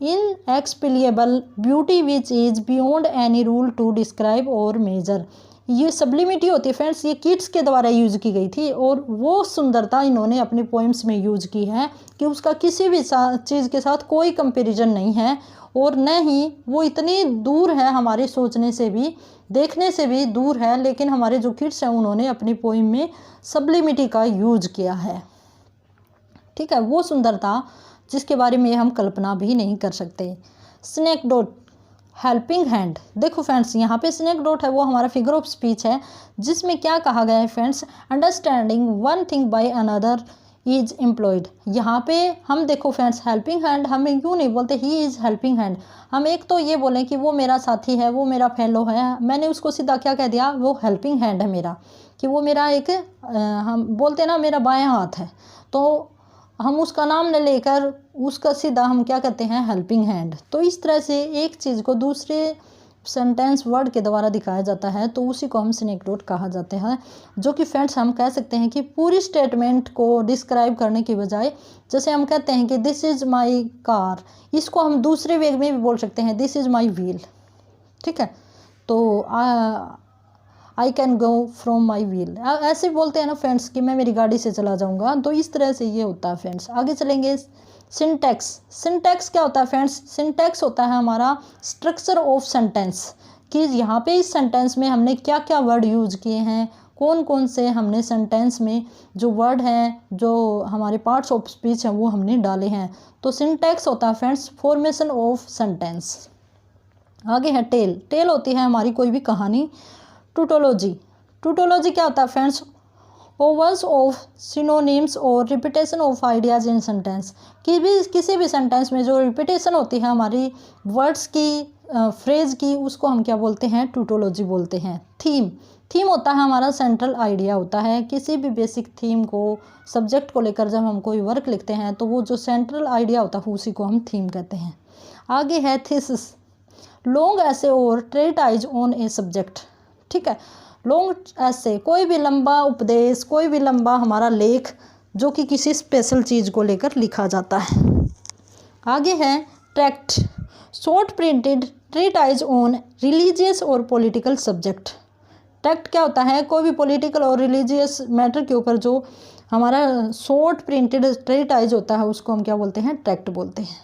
inexplicable beauty which is beyond any rule to describe और मेजर। ये सब्लिमिटी होती है फ्रेंड्स, ये किड्स के द्वारा यूज की गई थी, और वो सुंदरता इन्होंने अपनी पोइम्स में यूज की है कि उसका किसी भी चीज़ के साथ कोई कंपैरिजन नहीं है, और न ही वो इतनी दूर है हमारे सोचने से भी, देखने से भी दूर है, लेकिन हमारे जो किड्स हैं उन्होंने अपनी पोइम में सब्लिमिटी का यूज किया है। ठीक है, वो सुंदरता जिसके बारे में हम कल्पना भी नहीं कर सकते। Snake dot, helping hand. देखो फ्रेंड्स, यहाँ पे स्नेक डॉट है वो हमारा फिगर ऑफ स्पीच है, जिसमें क्या कहा गया है friends, understanding one thing by another is employed. यहाँ पे हम देखो फ्रेंड्स, हेल्पिंग हैंड हमें यूँ नहीं बोलते ही इज़ हेल्पिंग हैंड, हम एक तो ये बोलें कि वो मेरा साथी है, वो मेरा फेलो है, मैंने उसको सीधा क्या कह दिया, वो हेल्पिंग हैंड है मेरा, कि वो मेरा एक हम बोलते ना मेरा बायां हाथ है, तो हम उसका नाम न लेकर उसका सीधा हम क्या कहते हैं, हेल्पिंग हैंड। तो इस तरह से एक चीज़ को दूसरे सेंटेंस वर्ड के द्वारा दिखाया जाता है, तो उसी को हम स्नेकडोट कहा जाते हैं, जो कि फ्रेंड्स हम कह सकते हैं कि पूरी स्टेटमेंट को डिस्क्राइब करने की बजाय, जैसे हम कहते हैं कि दिस इज़ माई कार, इसको हम दूसरे वे में भी बोल सकते हैं, दिस इज़ माई व्हील। ठीक है, तो I can go from my wheel, ऐसे बोलते हैं ना फ्रेंड्स कि मैं मेरी गाड़ी से चला जाऊंगा, तो इस तरह से ये होता है फ्रेंड्स। आगे चलेंगे, सिंटैक्स। सिंटैक्स क्या होता है फ्रेंड्स, सिंटैक्स होता है हमारा स्ट्रक्चर ऑफ सेंटेंस, कि यहाँ पे इस सेंटेंस में हमने क्या क्या वर्ड यूज़ किए हैं, कौन कौन से हमने सेंटेंस में जो वर्ड हैं, जो हमारे पार्ट्स ऑफ स्पीच हैं वो हमने डाले हैं, तो सिंटैक्स होता है फ्रेंड्स फॉर्मेशन ऑफ सेंटेंस। आगे है टेल। टेल होती है हमारी कोई भी कहानी। टूटोलॉजी। टूटोलॉजी क्या होता है फ्रेंड्स, ओवर्स ऑफ सिनोनिम्स और repetition of ideas in sentence. किसी भी सेंटेंस में जो रिपीटेशन होती है हमारी वर्ड्स की, फ्रेज की, उसको हम क्या बोलते हैं, टूटोलॉजी बोलते हैं। थीम होता है हमारा सेंट्रल आइडिया होता है। किसी भी बेसिक थीम को, सब्जेक्ट को लेकर जब हम कोई वर्क लिखते हैं तो वो जो सेंट्रल आइडिया होता है उसी को हम थीम कहते हैं। आगे है थीसिस, लॉन्ग ऐसे और ट्रेटाइज ऑन ए सब्जेक्ट। ठीक है, लॉन्ग ऐसे कोई भी लंबा उपदेश, कोई भी लंबा हमारा लेख जो कि किसी स्पेशल चीज़ को लेकर लिखा जाता है। आगे है tract, short printed treatise on religious और पॉलिटिकल सब्जेक्ट। ट्रैक्ट क्या होता है, कोई भी पॉलिटिकल और रिलीजियस मैटर के ऊपर जो हमारा शॉर्ट प्रिंटेड ट्रीटाइज होता है उसको हम क्या बोलते हैं, ट्रैक्ट बोलते हैं।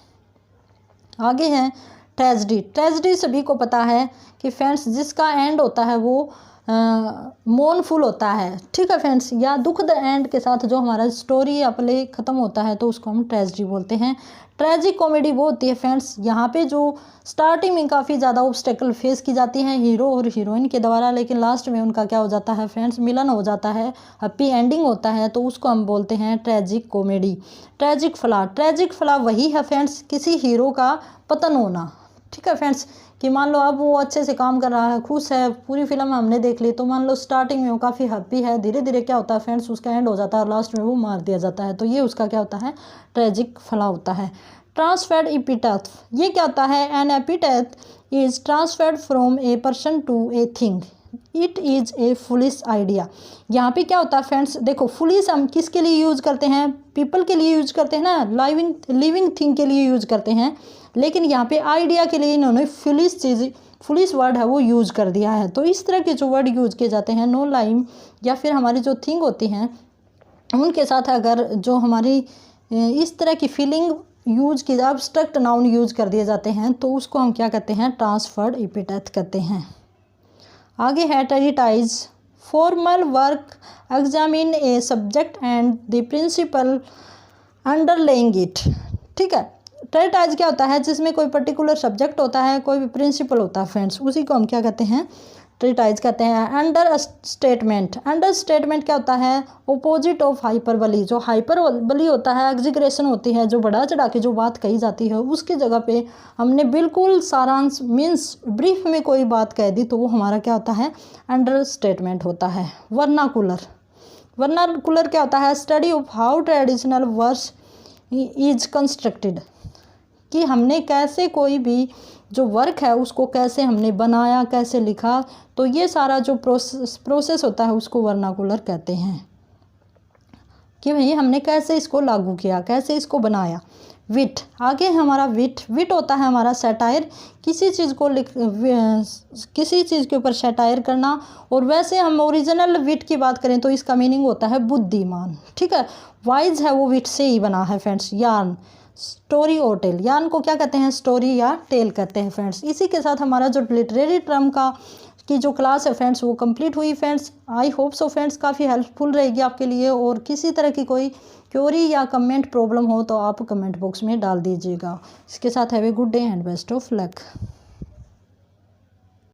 आगे है ट्रेजेडी। ट्रेजेडी सभी को पता है कि फ्रेंड्स जिसका एंड होता है वो मोurnफुल होता है। ठीक है फ्रेंड्स, या दुखद एंड के साथ जो हमारा स्टोरी या प्ले ख़त्म होता है तो उसको हम ट्रेजेडी बोलते हैं। ट्रेजिक कॉमेडी वो होती है फ्रेंड्स यहाँ पे जो स्टार्टिंग में काफ़ी ज़्यादा ऑब्स्टेकल फेस की जाती हैं हीरो और हीरोइन के द्वारा, लेकिन लास्ट में उनका क्या हो जाता है फ्रेंड्स, मिलन हो जाता है, हैप्पी एंडिंग होता है, तो उसको हम बोलते हैं ट्रेजिक कॉमेडी। ट्रेजिक फ्लॉ वही है फ्रेंड्स, किसी हीरो का पतन होना। ठीक है फ्रेंड्स, कि मान लो अब वो अच्छे से काम कर रहा है, खुश है, पूरी फिल्म हमने देख ली, तो मान लो स्टार्टिंग में वो काफ़ी हैप्पी है, धीरे धीरे क्या होता है फ्रेंड्स उसका एंड हो जाता है और लास्ट में वो मार दिया जाता है, तो ये उसका क्या होता है, ट्रेजिक फ्लॉ होता है। ट्रांसफर्ड एपिटैथ, ये क्या होता है, an epithet is transferred from a person to a thing, it is a foolish idea. यहाँ पे क्या होता है फ्रेंड्स, देखो फुलिश हम किसके लिए यूज़ करते हैं, पीपल के लिए यूज़ करते हैं ना, लिविंग थिंग के लिए यूज़ करते हैं, लेकिन यहाँ पे आइडिया के लिए इन्होंने फुलिश वर्ड है वो यूज़ कर दिया है। तो इस तरह के जो वर्ड यूज़ किए जाते हैं, नो लाइम या फिर हमारी जो थिंग होती हैं उनके साथ अगर जो हमारी इस तरह की फीलिंग यूज की, एब्स्ट्रैक्ट नाउन यूज कर दिए जाते हैं तो उसको हम क्या कहते हैं, ट्रांसफर्ड एपिटैथ कहते हैं। आगे है treatise, formal work examine a subject and the principle underlying it. ठीक है, ट्रेडिटाइज क्या होता है, जिसमें कोई पर्टिकुलर सब्जेक्ट होता है, कोई भी प्रिंसिपल होता है फ्रेंड्स, उसी को हम क्या कहते हैं, ट्रेडिटाइज कहते हैं। अंडर स्टेटमेंट क्या होता है, ऑपोजिट ऑफ हाइपरबली। जो हाइपरबली होता है, एग्जीग्रेशन होती है, जो बढ़ा चढ़ा के जो बात कही जाती है उसकी जगह पे हमने बिल्कुल सारांश मीन्स ब्रीफ में कोई बात कह दी तो वो हमारा क्या होता है, अंडर स्टेटमेंट होता है। वर्नाकुलर क्या होता है, study of how traditional verse is constructed, कि हमने कैसे कोई भी जो वर्क है उसको कैसे हमने बनाया, कैसे लिखा, तो ये सारा जो प्रोसेस होता है उसको वर्नाकुलर कहते हैं, कि भाई हमने कैसे इसको लागू किया, कैसे इसको बनाया। विट, आगे हमारा विट होता है हमारा सैटायर, किसी चीज़ के ऊपर सैटायर करना। और वैसे हम ओरिजिनल विट की बात करें तो इसका मीनिंग होता है बुद्धिमान। ठीक है, वाइज है वो विट से ही बना है फ्रेंड्स। यार्न, स्टोरी और टेल, यार्न को क्या कहते हैं, स्टोरी या टेल कहते हैं फ्रेंड्स। इसी के साथ हमारा जो लिटरेरी टर्म की जो क्लास है फ्रेंड्स वो कंप्लीट हुई फ्रेंड्स। आई होप सो फ्रेंड्स काफ़ी हेल्पफुल रहेगी आपके लिए, और किसी तरह की कोई क्वेरी या कमेंट प्रॉब्लम हो तो आप कमेंट बॉक्स में डाल दीजिएगा। इसके साथ have a good day and best of luck.